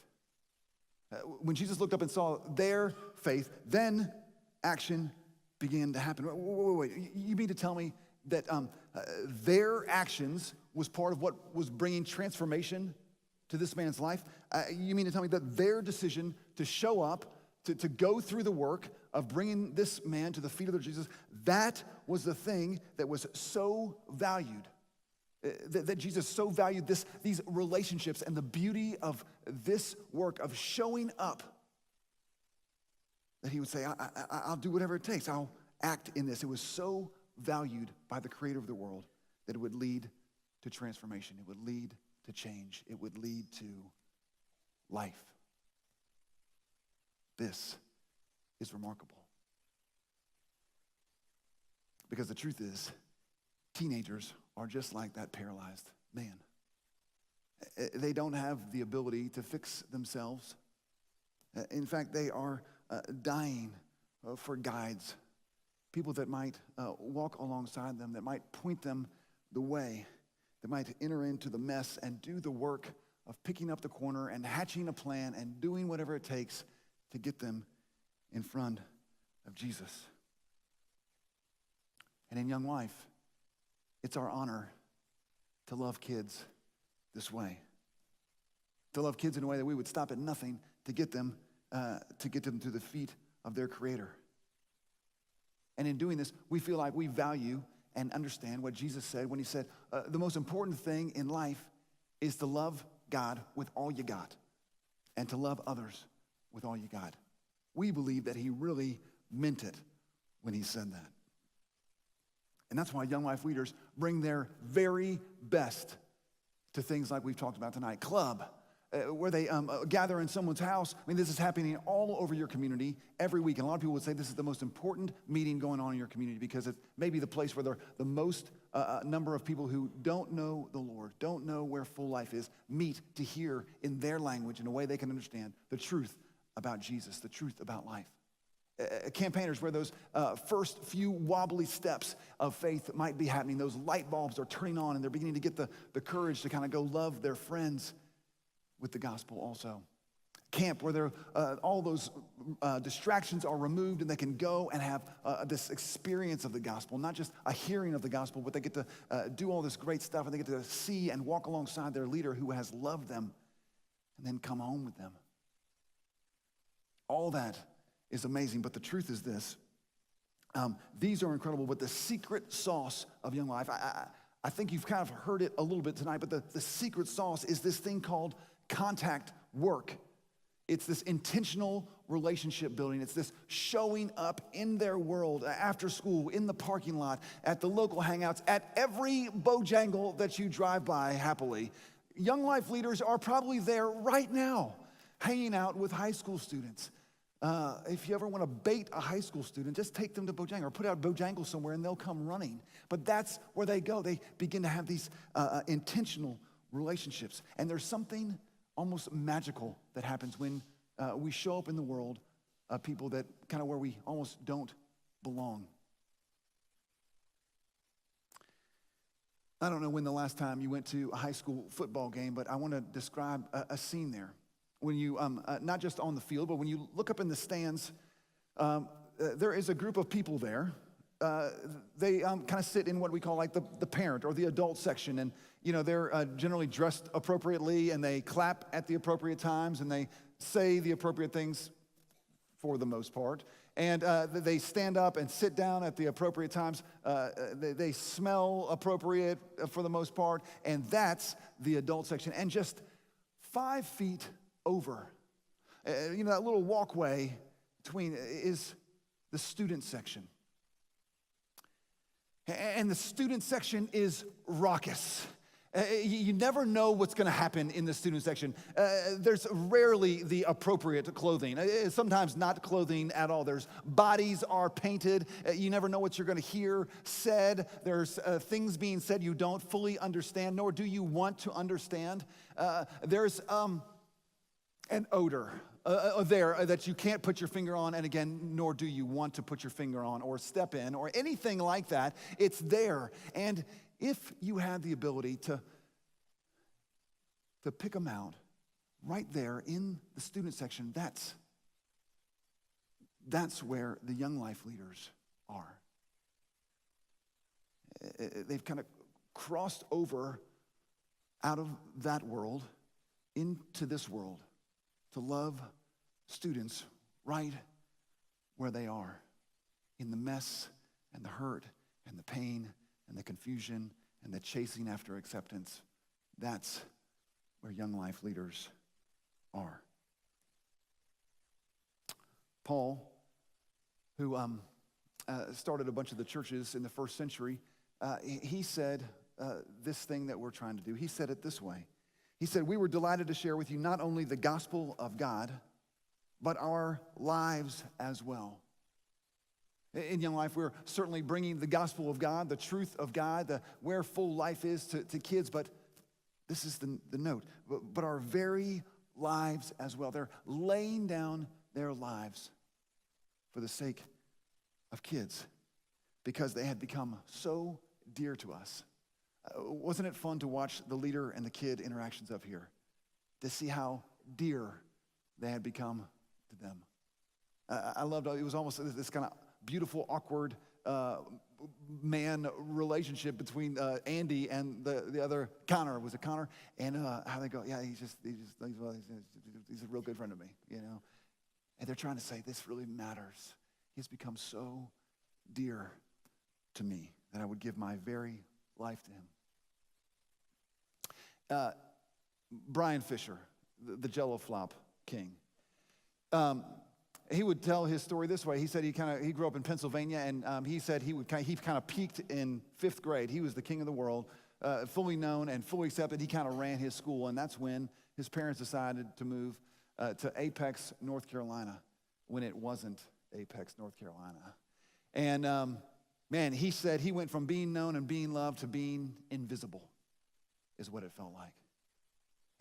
when Jesus looked up and saw their faith, then action began to happen. Wait. You mean to tell me that their actions was part of what was bringing transformation to this man's life? You mean to tell me that their decision to show up, to go through the work of bringing this man to the feet of their Jesus, that was the thing that was so valued. That Jesus so valued these relationships and the beauty of this work of showing up, that he would say, I'll do whatever it takes. I'll act in this. It was so valued by the creator of the world that it would lead to transformation. It would lead to change. It would lead to life. This is remarkable. Because the truth is, teenagers are just like that paralyzed man. They don't have the ability to fix themselves. In fact, they are dying for guides, people that might walk alongside them, that might point them the way, that might enter into the mess and do the work of picking up the corner and hatching a plan and doing whatever it takes to get them in front of Jesus. And in Young Life, it's our honor to love kids this way. To love kids in a way that we would stop at nothing to get them to the feet of their Creator. And in doing this, we feel like we value and understand what Jesus said when he said, the most important thing in life is to love God with all you got and to love others with all you got. We believe that he really meant it when he said that. And that's why Young Life leaders bring their very best to things like we've talked about tonight. Club, where they gather in someone's house. I mean, this is happening all over your community every week. And a lot of people would say this is the most important meeting going on in your community because it's maybe the place where the most number of people who don't know the Lord, don't know where full life is, meet to hear in their language, in a way they can understand, the truth about Jesus, the truth about life. Campaigners, where those first few wobbly steps of faith might be happening, those light bulbs are turning on and they're beginning to get the courage to kind of go love their friends with the gospel also. Camp, where all those distractions are removed and they can go and have this experience of the gospel, not just a hearing of the gospel, but they get to do all this great stuff and they get to see and walk alongside their leader who has loved them and then come home with them. All that is amazing, but the truth is this. These are incredible, but the secret sauce of Young Life, I think you've kind of heard it a little bit tonight, but the secret sauce is this thing called contact work. It's this intentional relationship building. It's this showing up in their world, after school, in the parking lot, at the local hangouts, at every Bojangle that you drive by happily. Young Life leaders are probably there right now, hanging out with high school students. If you ever want to bait a high school student, just take them to Bojangle or put out Bojangle somewhere and they'll come running. But that's where they go. They begin to have these intentional relationships. And there's something almost magical that happens when we show up in the world of people that kind of where we almost don't belong. I don't know when the last time you went to a high school football game, but I want to describe a scene there. When you, not just on the field, but when you look up in the stands, there is a group of people there. They kind of sit in what we call like the parent or the adult section. And, you know, they're generally dressed appropriately and they clap at the appropriate times and they say the appropriate things for the most part. And they stand up and sit down at the appropriate times. They smell appropriate for the most part. And that's the adult section. And just 5 feet over, you know, that little walkway between is the student section. And the student section is raucous. You never know what's going to happen in the student section. There's rarely the appropriate clothing. Sometimes not clothing at all. There's bodies are painted. You never know what you're going to hear said. There's things being said you don't fully understand, nor do you want to understand. There's an odor there that you can't put your finger on, and again, nor do you want to put your finger on or step in or anything like that. It's there. And if you had the ability to pick them out right there in the student section, that's where the Young Life leaders are. They've kind of crossed over out of that world into this world to love students right where they are, in the mess and the hurt and the pain and the confusion and the chasing after acceptance. That's where young life leaders are. Paul, who started a bunch of the churches in the first century, he said this thing that we're trying to do. He said it this way. He said, we were delighted to share with you not only the gospel of God, but our lives as well. In Young Life, we're certainly bringing the gospel of God, the truth of God, where full life is to kids, but this is the note, but our very lives as well. They're laying down their lives for the sake of kids because they had become so dear to us. Wasn't it fun to watch the leader and the kid interactions up here, to see how dear they had become to them? I loved it. It was almost this kind of beautiful, awkward man relationship between Andy and the other Connor. Was it Connor? And how they go, yeah, he's a real good friend of me, you know. And they're trying to say, this really matters. He's become so dear to me that I would give my very life to him. Brian Fisher, the Jello Flop king. He would tell his story this way. He said he grew up in Pennsylvania, and he said he kind of peaked in 5th grade. He was the king of the world, fully known and fully accepted. He kind of ran his school, and that's when his parents decided to move to Apex, North Carolina, when it wasn't Apex, North Carolina. And man, he said he went from being known and being loved to being invisible, is what it felt like.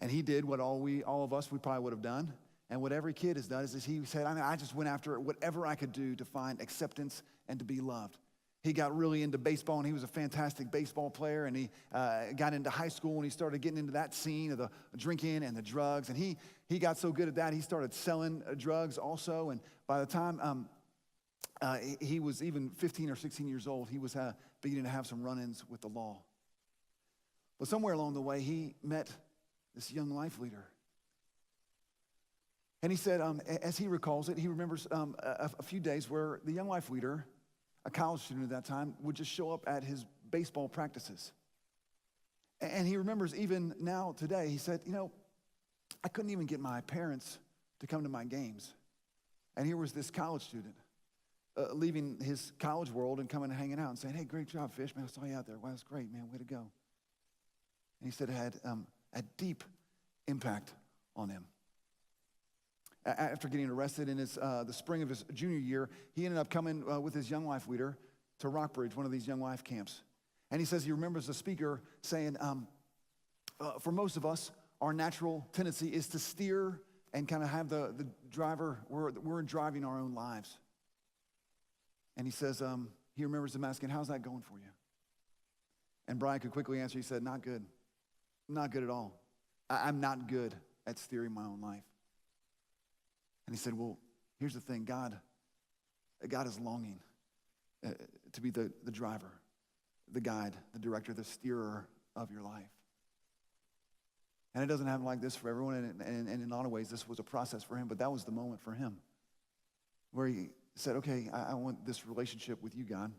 And he did what all of us, we probably would have done. And what every kid has done is he said, I just went after whatever I could do to find acceptance and to be loved. He got really into baseball, and he was a fantastic baseball player, and he got into high school, and he started getting into that scene of the drinking and the drugs, and he got so good at that, he started selling drugs also, and by the time he was even 15 or 16 years old, he was beginning to have some run-ins with the law. But somewhere along the way, he met this young life leader. And he said, as he recalls it, he remembers a few days where the young life leader, a college student at that time, would just show up at his baseball practices. And he remembers even now today, he said, I couldn't even get my parents to come to my games. And here was this college student leaving his college world and coming and hanging out and saying, hey, great job, Fish. Man, I saw you out there. Wow, that's great, man. Way to go. And he said it had a deep impact on him. After getting arrested in the spring of his junior year, he ended up coming with his young life leader to Rockbridge, one of these young life camps. And he says he remembers the speaker saying, for most of us, our natural tendency is to steer and kind of have the driver, we're driving our own lives. And he says, he remembers them asking, how's that going for you? And Brian could quickly answer, he said, not good. Not good at all. I'm not good at steering my own life. And he said, well, here's the thing. God is longing to be the driver, the guide, the director, the steerer of your life. And it doesn't happen like this for everyone, and in a lot of ways, this was a process for him, but that was the moment for him where he said, okay, I want this relationship with you, God.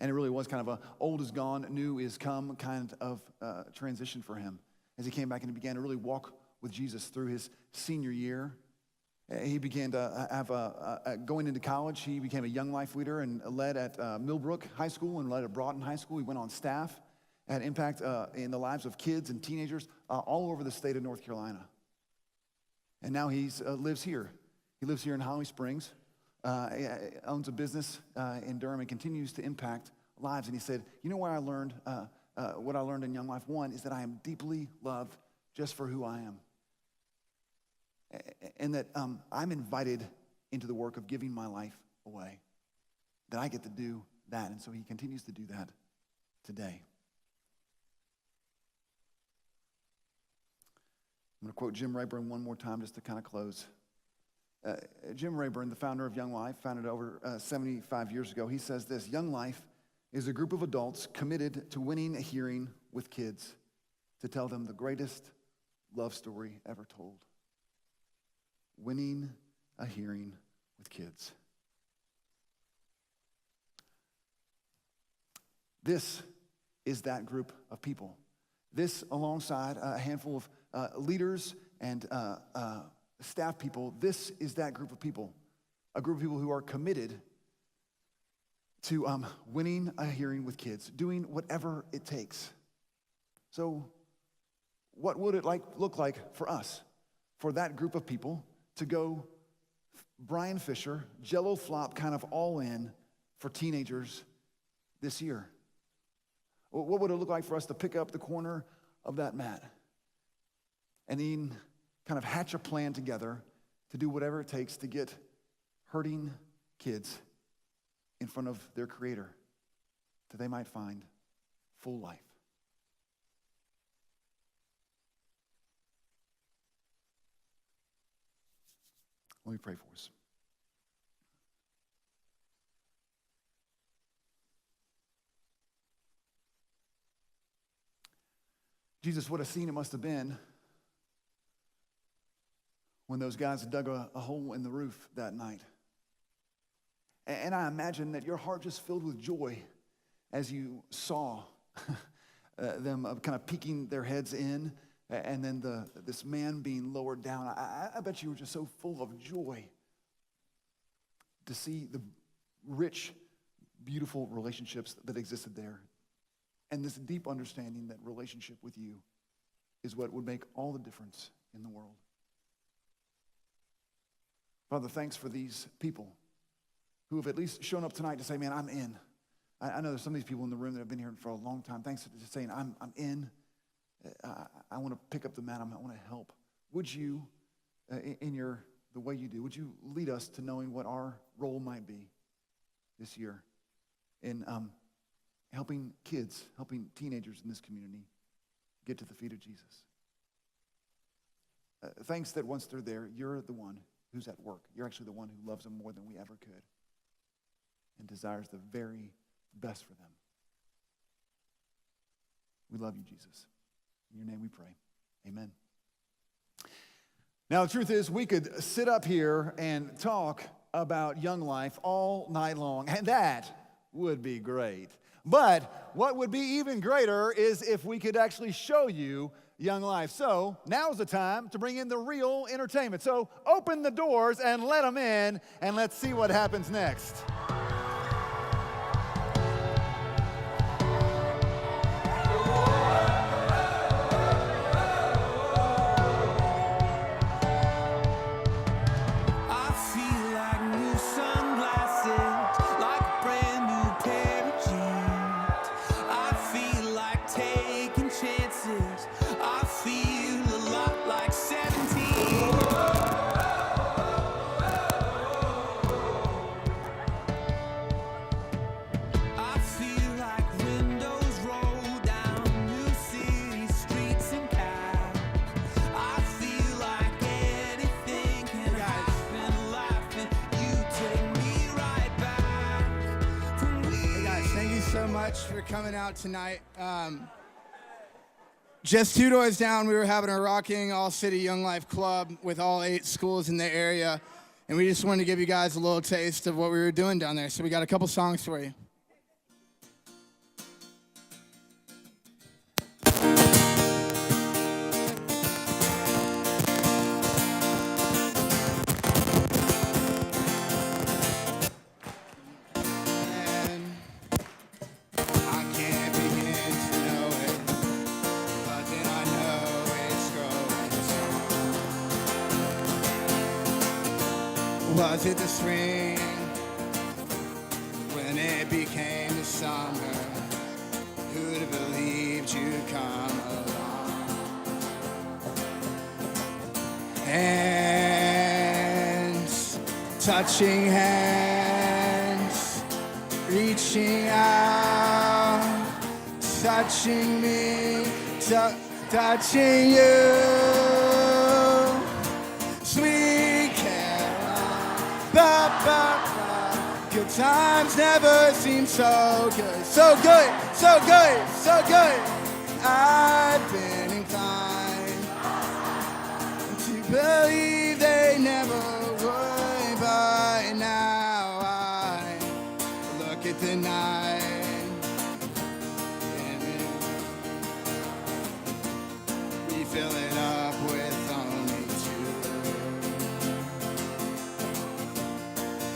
And it really was kind of a old is gone, new is come kind of transition for him as he came back and he began to really walk with Jesus through his senior year. He began to have going into college, he became a young life leader and led at Millbrook High School and led at Broughton High School. He went on staff, had impact in the lives of kids and teenagers all over the state of North Carolina. And now he lives here. He lives here in Holly Springs, owns a business in Durham and continues to impact lives. And he said, you know where I learned, what I learned in Young Life? One is that I am deeply loved just for who I am. And that I'm invited into the work of giving my life away, that I get to do that. And so he continues to do that today. I'm going to quote Jim Rayburn one more time just to kind of close. Jim Rayburn, the founder of Young Life, founded over 75 years ago, he says this: Young Life is a group of adults committed to winning a hearing with kids to tell them the greatest love story ever told. Winning a hearing with kids. This is that group of people. This, alongside a handful of leaders and staff people, this is that group of people. A group of people who are committed to winning a hearing with kids, doing whatever it takes. So what would it look like for us, for that group of people to go Brian Fisher, Jello flop kind of all in for teenagers this year? What would it look like for us to pick up the corner of that mat and then kind of hatch a plan together to do whatever it takes to get hurting kids in front of their Creator, that they might find full life? Let me pray for us. Jesus, what a scene it must have been when those guys dug a hole in the roof that night. And I imagine that your heart just filled with joy as you saw them kind of peeking their heads in, and then this man being lowered down. I bet you were just so full of joy to see the rich, beautiful relationships that existed there. And this deep understanding that relationship with you is what would make all the difference in the world. Father, thanks for these people who have at least shown up tonight to say, man, I'm in. I know there's some of these people in the room that have been here for a long time. Thanks for just saying, I'm in. I want to pick up the mat. I want to help. Would you, the way you do, would you lead us to knowing what our role might be this year in helping kids, helping teenagers in this community get to the feet of Jesus? Thanks that once they're there, you're the one who's at work. You're actually the one who loves them more than we ever could and desires the very best for them. We love you, Jesus. In your name we pray. Amen. Now, the truth is, we could sit up here and talk about Young Life all night long, and that would be great. But what would be even greater is if we could actually show you Young Life. So now's the time to bring in the real entertainment. So open the doors and let them in, and let's see what happens next. For coming out tonight. Just 2 doors down, we were having a rocking all-city Young Life club with all 8 schools in the area, and we just wanted to give you guys a little taste of what we were doing down there. So we got a couple songs for you. Was it the spring when it became the summer? Who'd have believed you'd come along? Hands, touching hands, reaching out, touching me, touching you. Sweet good times never seem so good. So good, so good, so good. I've been inclined to believe they never would, but with the night. And we fill it up with only two.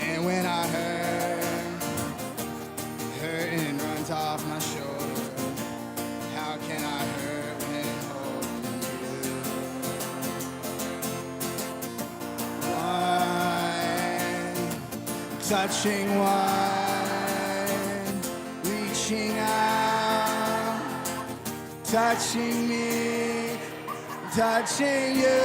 And when I hurting runs off my shoulder, how can I hurt when holding you? One, touching one, reaching out, touching me, touching you.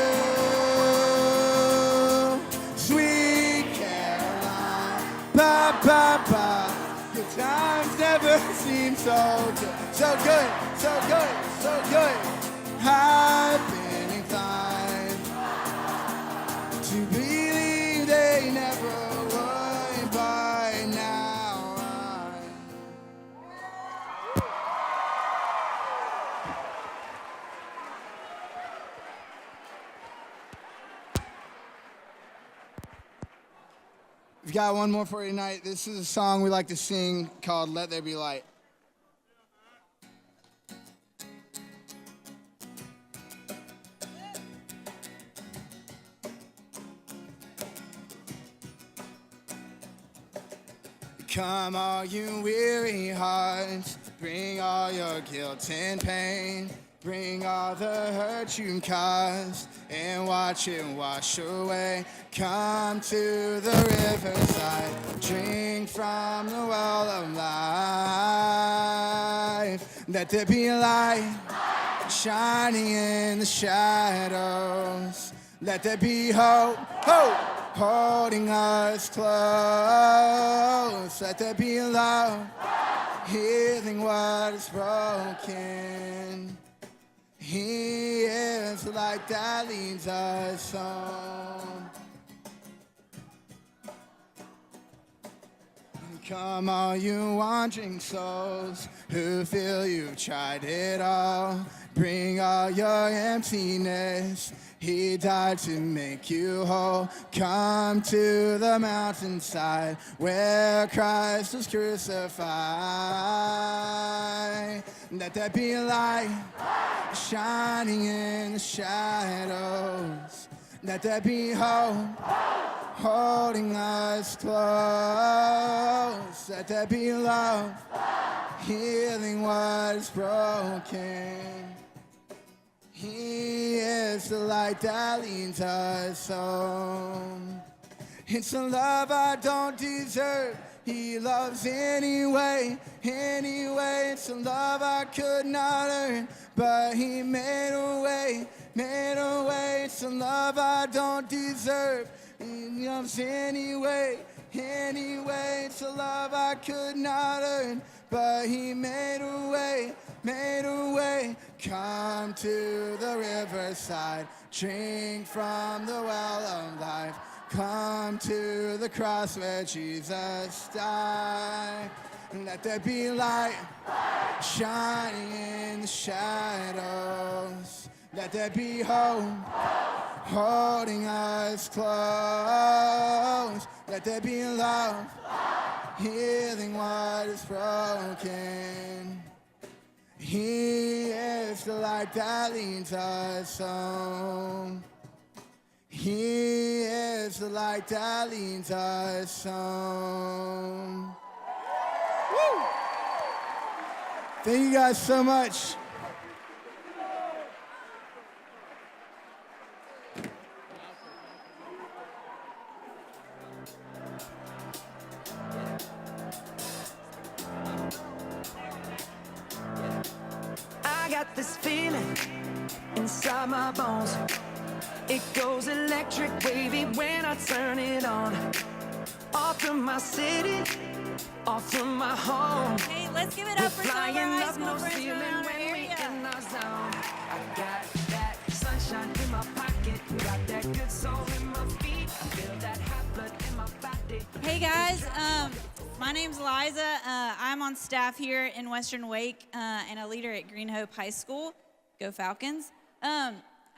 Sweet Caroline, ba ba ba. The times never seem so good, so good, so good, so good. I've been inclined to believe they never would by now. We've got one more for you tonight. This is a song we like to sing called Let There Be Light. Come all you weary hearts, bring all your guilt and pain, bring all the hurt you caused, and watch it wash away. Come to the riverside, drink from the well of life. Let there be light shining in the shadows. Let there be hope, hope, holding us close. Let there be love, healing what is broken. He is the light that leads us home. Come all you wandering souls who feel you've tried it all. Bring all your emptiness. He died to make you whole. Come to the mountainside where Christ was crucified. Let there be light shining in the shadows. Let there be hope holding us close. Let there be love healing what is broken. He is the light that leads us home. It's a love I don't deserve. He loves anyway, anyway. It's a love I could not earn, but he made a way, made a way. It's a love I don't deserve. He loves anyway, anyway. It's a love I could not earn, but he made a way, made a way. Come to the riverside, drink from the well of life. Come to the cross where Jesus died. Let there be light shining in the shadows. Let there be hope holding us close. Let there be love healing what is broken. He is the light that leads us home. He is the light that leads us home. Woo! Thank you guys so much. I got this feeling inside my bones. It goes electric wavy when I turn it on. Off from my city, off from my home. Hey, let's give it up for some of our high school friends from around our area. I got that sunshine in my pocket, got that good soul in my feet. I feel that hot blood in my body. Hey guys, my name's Liza. I'm on staff here in Western Wake and a leader at Green Hope High School. Go Falcons.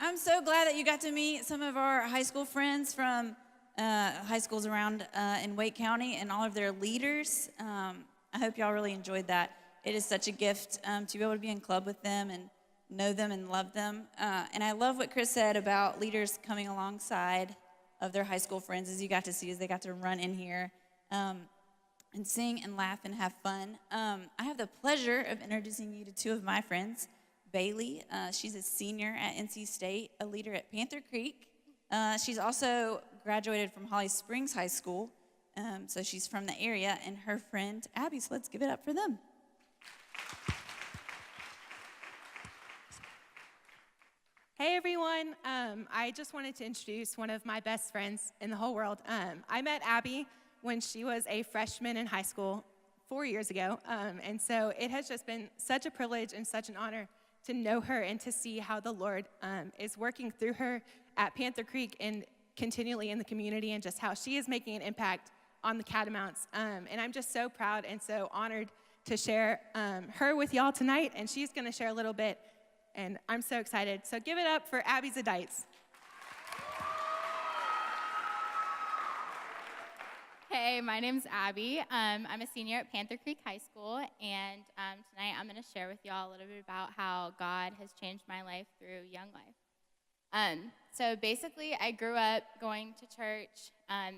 I'm so glad that you got to meet some of our high school friends from high schools around in Wake County and all of their leaders. I hope y'all really enjoyed that. It is such a gift to be able to be in club with them and know them and love them. And I love what Chris said about leaders coming alongside of their high school friends, as you got to see, as they got to run in here and sing and laugh and have fun. I have the pleasure of introducing you to two of my friends. Bailey, she's a senior at NC State, a leader at Panther Creek. She's also graduated from Holly Springs High School, so she's from the area, and her friend Abby, so let's give it up for them. Hey everyone, I just wanted to introduce one of my best friends in the whole world. I met Abby when she was a freshman in high school 4 years ago, and so it has just been such a privilege and such an honor to know her and to see how the Lord is working through her at Panther Creek and continually in the community, and just how she is making an impact on the Catamounts. And I'm just so proud and so honored to share her with y'all tonight, and she's gonna share a little bit, and I'm so excited. So give it up for Abby Zadites. Hey, my name's Abby. I'm a senior at Panther Creek High School, and tonight I'm going to share with y'all a little bit about how God has changed my life through Young Life. So basically, I grew up going to church.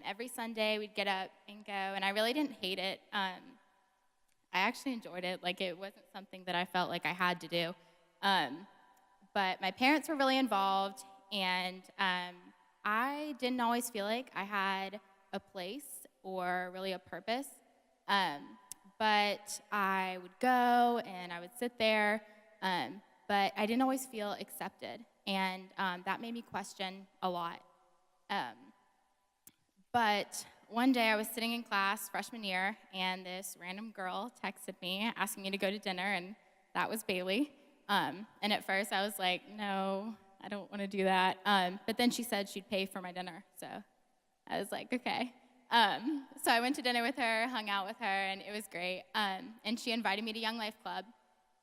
Every Sunday, we'd get up and go, and I really didn't hate it. I actually enjoyed it. Like, it wasn't something that I felt like I had to do. But my parents were really involved, and I didn't always feel like I had a place or really a purpose. But I would go and I would sit there, but I didn't always feel accepted. And that made me question a lot. But one day I was sitting in class freshman year, and this random girl texted me asking me to go to dinner, and that was Bailey. And at first I was like, no, I don't want to do that. But then she said she'd pay for my dinner, so I was like, okay. So I went to dinner with her, hung out with her, and it was great. And she invited me to Young Life Club,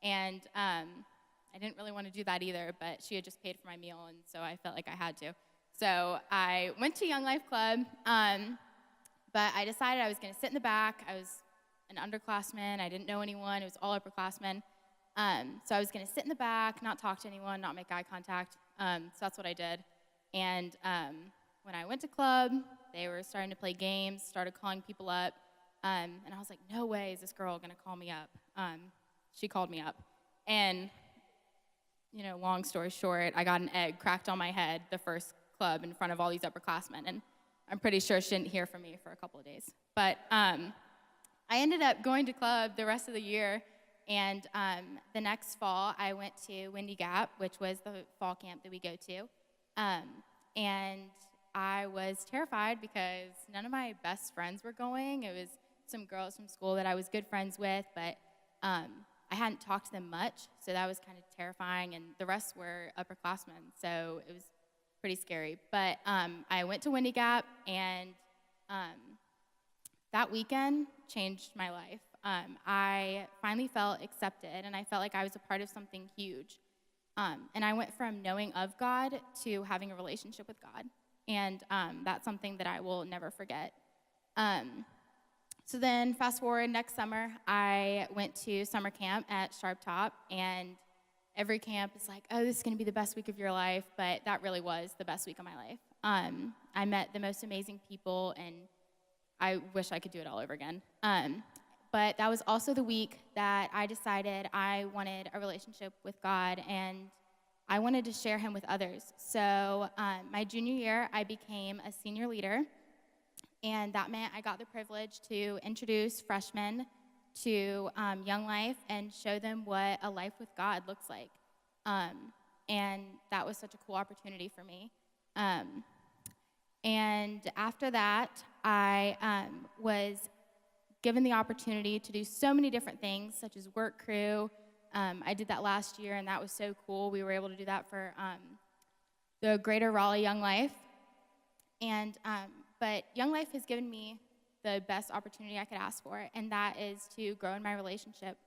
and I didn't really want to do that either, but she had just paid for my meal, and so I felt like I had to. So I went to Young Life Club, but I decided I was going to sit in the back. I was an underclassman. I didn't know anyone. It was all upperclassmen. So I was going to sit in the back, not talk to anyone, not make eye contact. So that's what I did. And when I went to club, they were starting to play games, started calling people up. And I was like, no way is this girl going to call me up. She called me up. And, you know, long story short, I got an egg cracked on my head the first club in front of all these upperclassmen. And I'm pretty sure she didn't hear from me for a couple of days. But I ended up going to club the rest of the year. And the next fall, I went to Windy Gap, which was the fall camp that we go to. And I was terrified because none of my best friends were going. It was some girls from school that I was good friends with, but I hadn't talked to them much, so that was kind of terrifying. And the rest were upperclassmen, so it was pretty scary. But I went to Windy Gap, and that weekend changed my life. I finally felt accepted, and I felt like I was a part of something huge. And I went from knowing of God to having a relationship with God. And that's something that I will never forget. So then fast forward next summer, I went to summer camp at Sharp Top, and every camp is like, oh, this is going to be the best week of your life, but that really was the best week of my life. I met the most amazing people, and I wish I could do it all over again. But that was also the week that I decided I wanted a relationship with God, and I wanted to share him with others. So my junior year, I became a senior leader, and that meant I got the privilege to introduce freshmen to Young Life and show them what a life with God looks like. And that was such a cool opportunity for me. And after that, I was given the opportunity to do so many different things, such as work crew. I did that last year, and that was so cool. We were able to do that for the Greater Raleigh Young Life. And but Young Life has given me the best opportunity I could ask for, and that is to grow in my relationship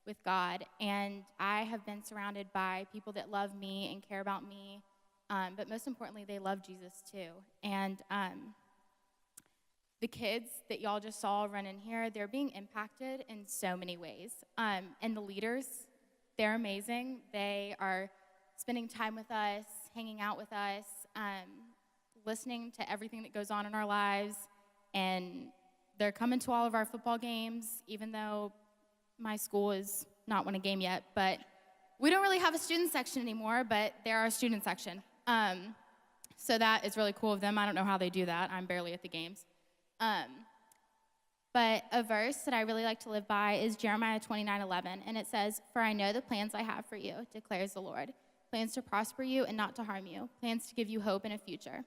with God. And I have been surrounded by people that love me and care about me, but most importantly, they love Jesus too. And the kids that y'all just saw run in here, they're being impacted in so many ways. And the leaders, they're amazing. They are spending time with us, hanging out with us, listening to everything that goes on in our lives. And they're coming to all of our football games, even though my school is not won a game yet. But we don't really have a student section anymore, but they're our student section. So that is really cool of them. I don't know how they do that. I'm barely at the games. But a verse that I really like to live by is Jeremiah 29:11, and it says, "For I know the plans I have for you, declares the Lord, plans to prosper you and not to harm you, plans to give you hope and a future."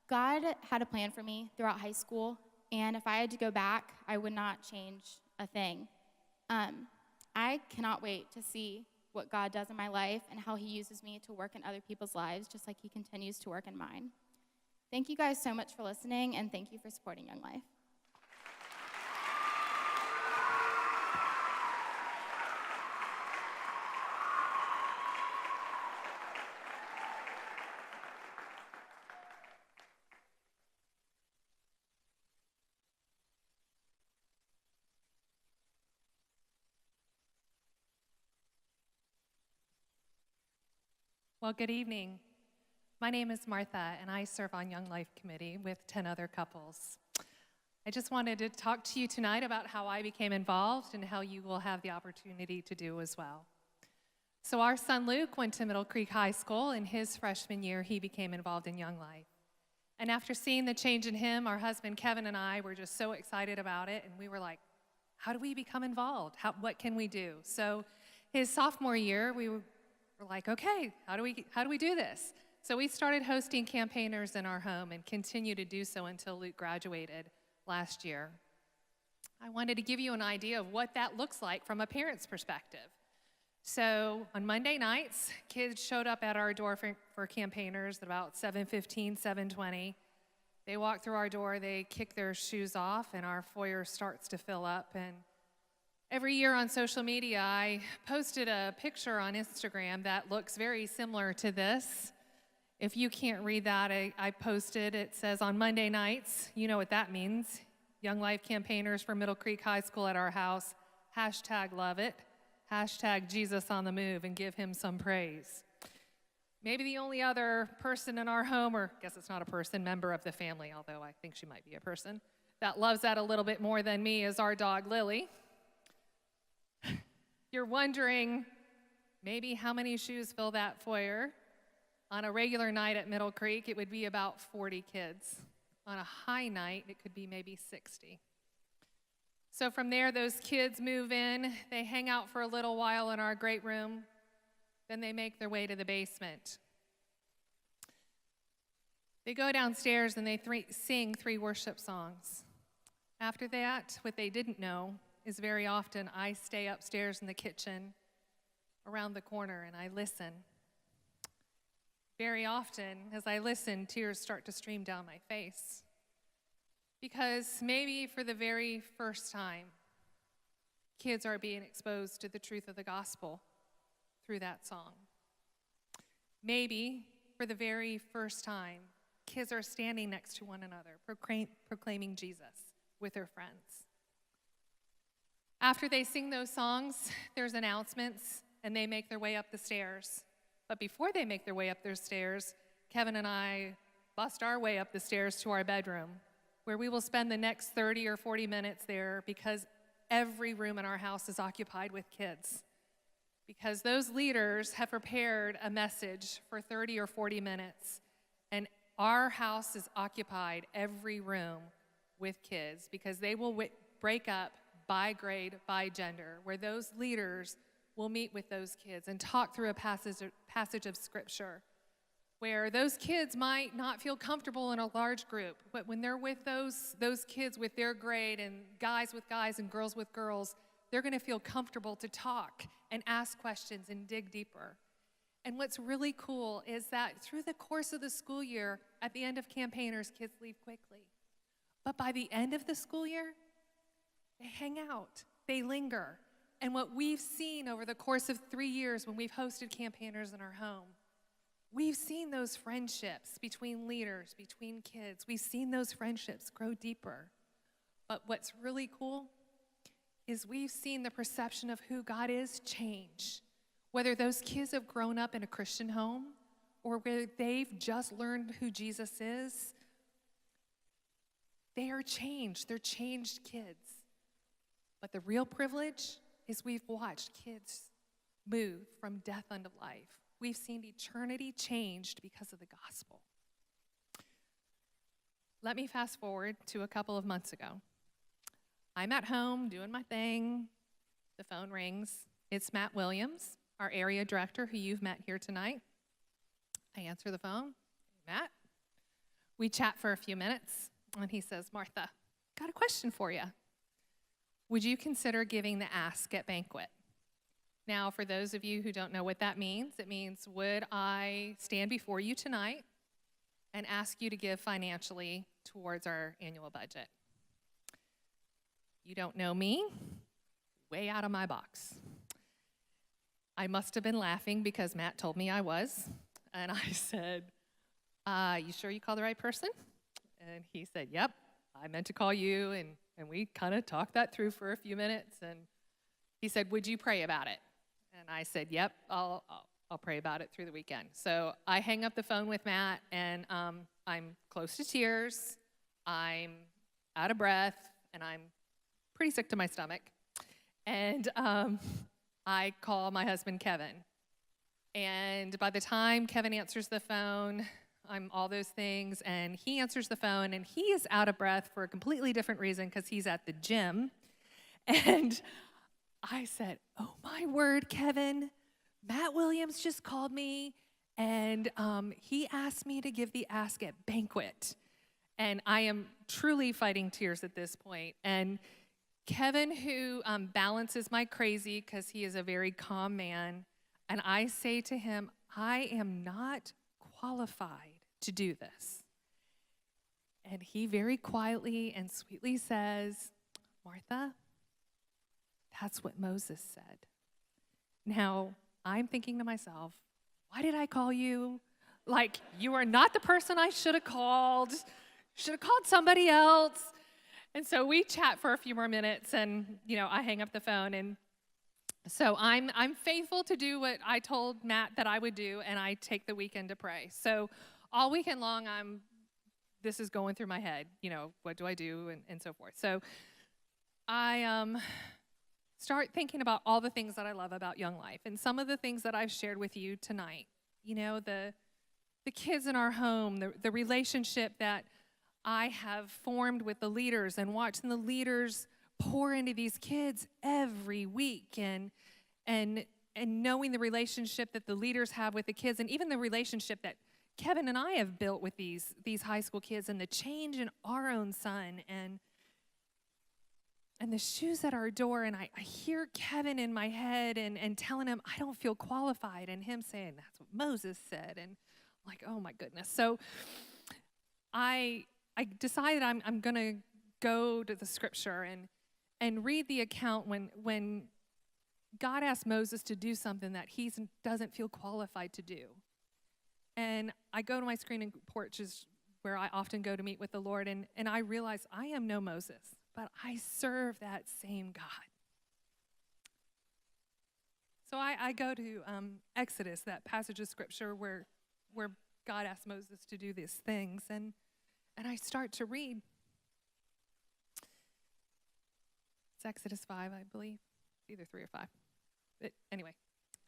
God had a plan for me throughout high school, and if I had to go back, I would not change a thing. I cannot wait to see what God does in my life and how he uses me to work in other people's lives, just like he continues to work in mine. Thank you guys so much for listening, and thank you for supporting Young Life. Well, good evening. My name is Martha, and I serve on Young Life Committee with 10 other couples. I just wanted to talk to you tonight about how I became involved and how you will have the opportunity to do as well. So our son Luke went to Middle Creek High School. In his freshman year, he became involved in Young Life. And after seeing the change in him, our husband Kevin and I were just so excited about it, and we were like, how do we become involved? What can we do? So his sophomore year, we were like, okay, how do we do this? So we started hosting campaigners in our home and continue to do so until Luke graduated last year. I wanted to give you an idea of what that looks like from a parent's perspective. So on Monday nights, kids showed up at our door for campaigners at about 7:15, 7:20. They walk through our door, they kick their shoes off, and our foyer starts to fill up. And every year on social media, I posted a picture on Instagram that looks very similar to this. If you can't read that, I posted, it says, on Monday nights, you know what that means, Young Life campaigners for Middle Creek High School at our house, #love it, #Jesus on the move, and give him some praise. Maybe the only other person in our home, or I guess it's not a person, member of the family, although I think she might be a person, that loves that a little bit more than me is our dog, Lily. You're wondering maybe how many shoes fill that foyer. On a regular night at Middle Creek, it would be about 40 kids. On a high night, it could be maybe 60. So from there, those kids move in, they hang out for a little while in our great room, then they make their way to the basement. They go downstairs and they sing 3 worship songs. After that, what they didn't know is very often I stay upstairs in the kitchen around the corner and I listen. Very often, as I listen, tears start to stream down my face. Because maybe for the very first time, kids are being exposed to the truth of the gospel through that song. Maybe for the very first time, kids are standing next to one another, proclaiming Jesus with their friends. After they sing those songs, there's announcements, and they make their way up the stairs. But before they make their way up their stairs, Kevin and I bust our way up the stairs to our bedroom, where we will spend the next 30 or 40 minutes there because every room in our house is occupied with kids. Because those leaders have prepared a message for 30 or 40 minutes, and our house is occupied, every room, with kids, because they will break up by grade, by gender, where those leaders will meet with those kids and talk through a passage of scripture where those kids might not feel comfortable in a large group, but when they're with those kids with their grade and guys with guys and girls with girls, they're going to feel comfortable to talk and ask questions and dig deeper. And what's really cool is that through the course of the school year, at the end of campaigners, kids leave quickly. But by the end of the school year, they hang out, they linger. And what we've seen over the course of 3 years when we've hosted campaigners in our home, we've seen those friendships between leaders, between kids. We've seen those friendships grow deeper. But what's really cool is we've seen the perception of who God is change. Whether those kids have grown up in a Christian home or whether they've just learned who Jesus is, they are changed. They're changed kids. But the real privilege is we've watched kids move from death unto life. We've seen eternity changed because of the gospel. Let me fast forward to a couple of months ago. I'm at home doing my thing. The phone rings. It's Matt Williams, our area director who you've met here tonight. I answer the phone. Matt. We chat for a few minutes, and he says, Martha, got a question for you. Would you consider giving the ask at Banquet? Now, for those of you who don't know what that means, it means, would I stand before you tonight and ask you to give financially towards our annual budget? You don't know me? Way out of my box. I must have been laughing because Matt told me I was. And I said, you sure you called the right person? And he said, yep, I meant to call you. And we kind of talked that through for a few minutes. And he said, would you pray about it? And I said, yep, I'll pray about it through the weekend. So I hang up the phone with Matt, and I'm close to tears. I'm out of breath, and I'm pretty sick to my stomach. And I call my husband, Kevin. And by the time Kevin answers the phone, I'm all those things, and he answers the phone, and he is out of breath for a completely different reason because he's at the gym. And I said, oh my word, Kevin, Matt Williams just called me, and he asked me to give the ask at Banquet. And I am truly fighting tears at this point. And Kevin, who balances my crazy because he is a very calm man, and I say to him, I am not qualified to do this. And he very quietly and sweetly says, Martha, that's what Moses said. Now, I'm thinking to myself, why did I call you? Like, you are not the person I should have called. Should have called somebody else. And so we chat for a few more minutes, and, I hang up the phone. And so I'm faithful to do what I told Matt that I would do, and I take the weekend to pray. So all weekend long, this is going through my head, what do I do, and so forth. So I start thinking about all the things that I love about Young Life, and some of the things that I've shared with you tonight. The kids in our home, the relationship that I have formed with the leaders, and watching the leaders pour into these kids every week, and knowing the relationship that the leaders have with the kids, and even the relationship that Kevin and I have built with these high school kids, and the change in our own son, and the shoes at our door. And I hear Kevin in my head and telling him I don't feel qualified, and him saying that's what Moses said, and I'm like, oh my goodness. So I decided I'm going to go to the scripture and read the account when God asked Moses to do something that he doesn't feel qualified to do. And I go to my screening porches where I often go to meet with the Lord, and I realize I am no Moses, but I serve that same God. So I go to Exodus, that passage of scripture where God asked Moses to do these things, and I start to read. It's Exodus 5, I believe, either 3 or 5. But anyway,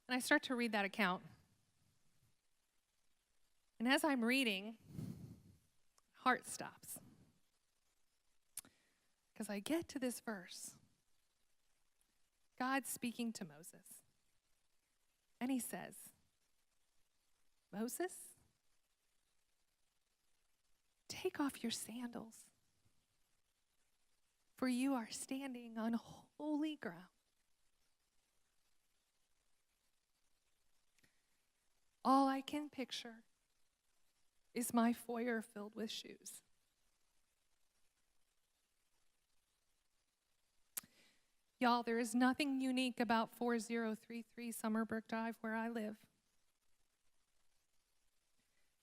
and I start to read that account. And as I'm reading, heart stops. Because I get to this verse. God speaking to Moses. And he says, Moses, take off your sandals, for you are standing on holy ground. All I can picture is my foyer filled with shoes. Y'all, there is nothing unique about 4033 Summerbrook Drive where I live.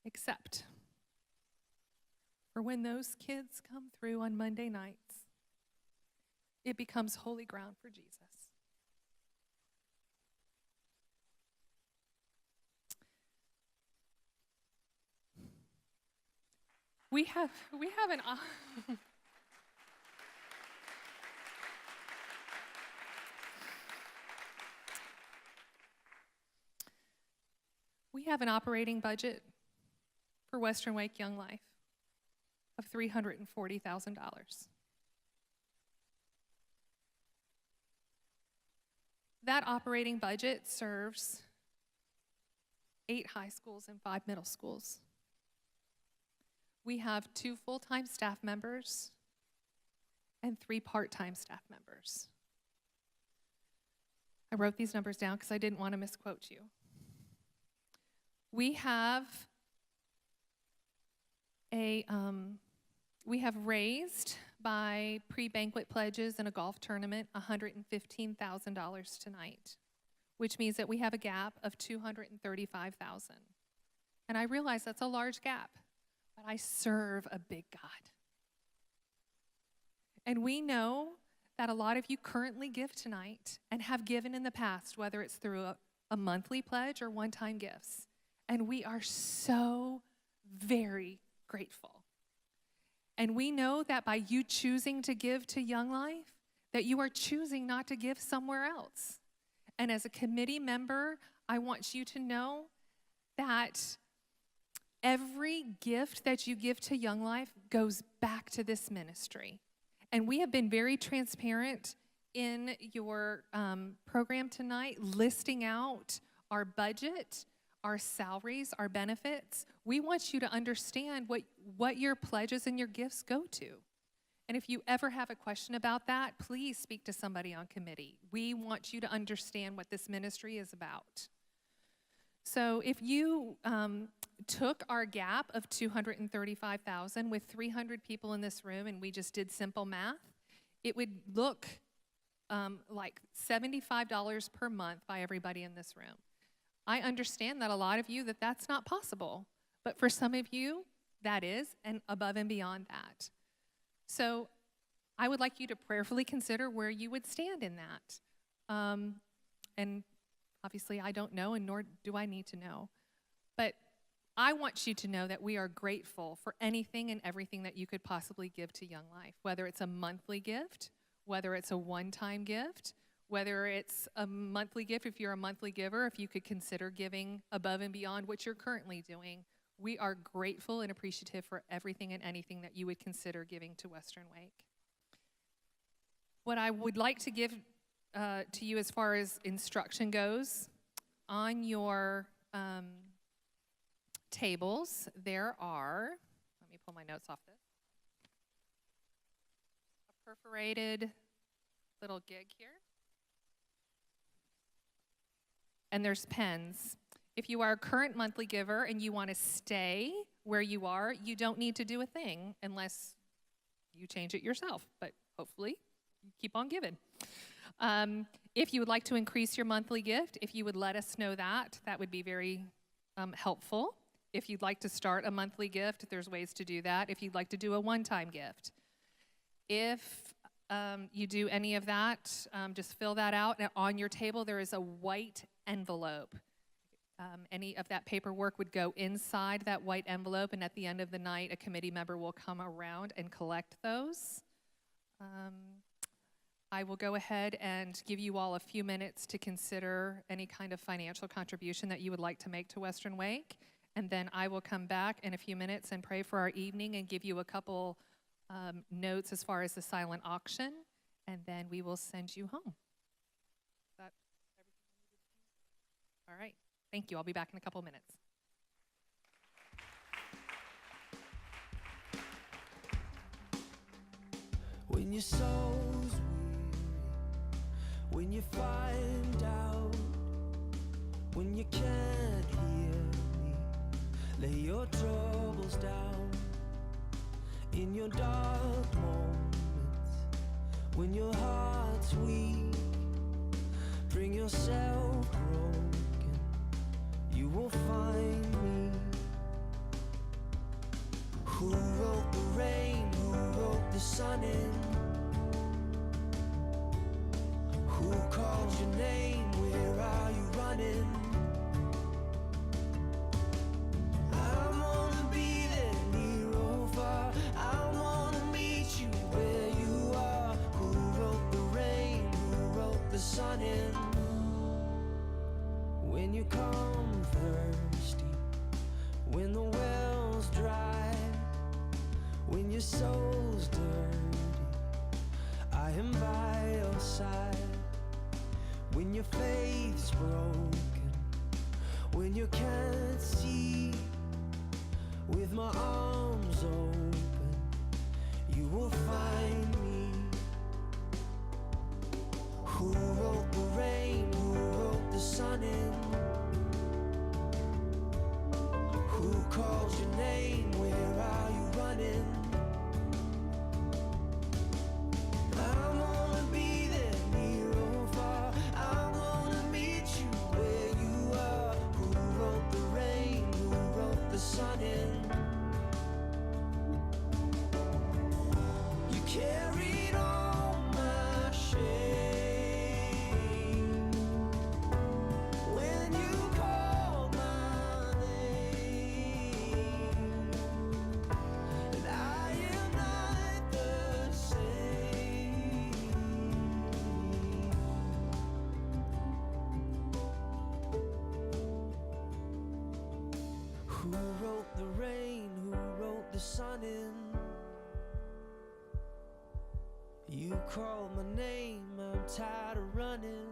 except for when those kids come through on Monday nights, it becomes holy ground for Jesus. We have an we have an operating budget for Western Wake Young Life of $340,000. That operating budget serves 8 high schools and 5 middle schools. We have 2 full-time staff members and 3 part-time staff members. I wrote these numbers down because I didn't want to misquote you. We have raised by pre-banquet pledges and a golf tournament $115,000 tonight, which means that we have a gap of $235,000. And I realize that's a large gap, but I serve a big God. And we know that a lot of you currently give tonight and have given in the past, whether it's through a monthly pledge or one-time gifts. And we are so very grateful. And we know that by you choosing to give to Young Life, that you are choosing not to give somewhere else. And as a committee member, I want you to know that every gift that you give to Young Life goes back to this ministry. And we have been very transparent in your program tonight, listing out our budget, our salaries, our benefits. We want you to understand what your pledges and your gifts go to. And if you ever have a question about that, please speak to somebody on committee. We want you to understand what this ministry is about. So if you took our gap of $235,000 with 300 people in this room, and we just did simple math, it would look like $75 per month by everybody in this room. I understand that a lot of you that's not possible, but for some of you, that is, and above and beyond that. So I would like you to prayerfully consider where you would stand in that. And obviously I don't know, and nor do I need to know. But I want you to know that we are grateful for anything and everything that you could possibly give to Young Life, whether it's a monthly gift, whether it's a one-time gift, whether it's a monthly gift. If you're a monthly giver, if you could consider giving above and beyond what you're currently doing. We are grateful and appreciative for everything and anything that you would consider giving to Western Wake. What I would like to give to you as far as instruction goes, on your tables, there are, let me pull my notes off this, a perforated little gig here. And there's pens. If you are a current monthly giver and you want to stay where you are, you don't need to do a thing unless you change it yourself. But hopefully, you keep on giving. If you would like to increase your monthly gift, if you would let us know that, that would be very helpful. If you'd like to start a monthly gift, there's ways to do that. If you'd like to do a one-time gift. If you do any of that, just fill that out. And on your table, there is a white envelope. Any of that paperwork would go inside that white envelope, and at the end of the night, a committee member will come around and collect those. I will go ahead and give you all a few minutes to consider any kind of financial contribution that you would like to make to Western Wake, and then I will come back in a few minutes and pray for our evening and give you a couple notes as far as the silent auction, and then we will send you home. Is that everything? All right. Thank you. I'll be back in a couple minutes. When your soul's weary, when you find out, when you can't hear me, lay your troubles down. In your dark moments, when your heart's weak, bring yourself broken. You will find me calls your name? Where are you running? I wanna be there near or far. I wanna meet you where you are. Who wrote the rain? Who wrote the sun in? When you come thirsty, when the well's dry, when your soul's dirty, I am by your side. When your faith's broken, when you can't see, with my arms open, you will find me. Who wrote the rain? Who wrote the sun in? Who calls your name? Where are you running? I wanna be there near or far. I wanna meet you where you are. Who wrote the rain? Who wrote the sun in? You carried all my shame when you called my name, and I am not the same. Who wrote the rain? Who wrote the sun in? You called my name, I'm tired of running.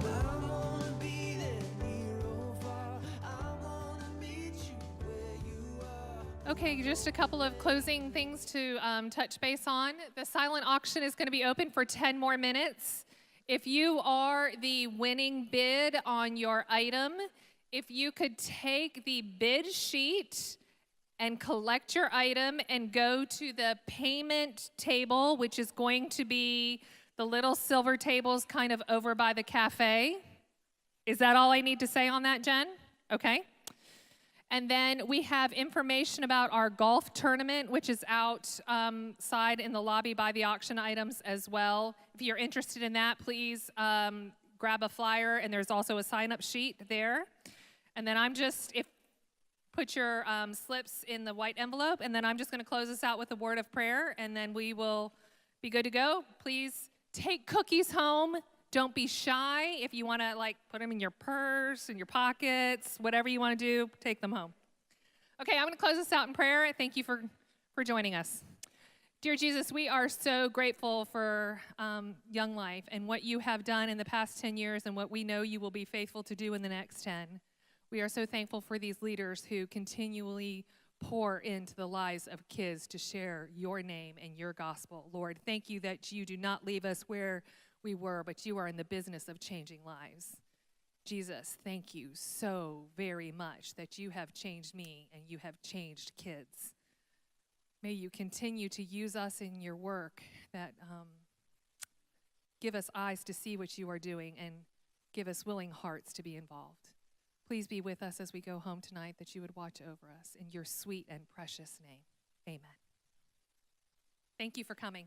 I wanna be there near or far. I wanna meet you where you are. Okay, just a couple of closing things to touch base on. The silent auction is going to be open for 10 more minutes. If you are the winning bid on your item, if you could take the bid sheet and collect your item and go to the payment table, which is going to be the little silver tables kind of over by the cafe. Is that all I need to say on that, Jen? Okay. And then we have information about our golf tournament, which is outside in the lobby by the auction items as well. If you're interested in that, please grab a flyer, and there's also a sign-up sheet there. And then put your slips in the white envelope, and then I'm just going to close this out with a word of prayer, and then we will be good to go. Please take cookies home. Don't be shy. If you want to put them in your purse, in your pockets, whatever you want to do, take them home. Okay, I'm going to close this out in prayer. Thank you for joining us. Dear Jesus, we are so grateful for Young Life and what you have done in the past 10 years and what we know you will be faithful to do in the next 10. We are so thankful for these leaders who continually pour into the lives of kids to share your name and your gospel. Lord, thank you that you do not leave us where we were, but you are in the business of changing lives. Jesus, thank you so very much that you have changed me and you have changed kids. May you continue to use us in your work, that give us eyes to see what you are doing and give us willing hearts to be involved. Please be with us as we go home tonight, that you would watch over us in your sweet and precious name. Amen. Thank you for coming.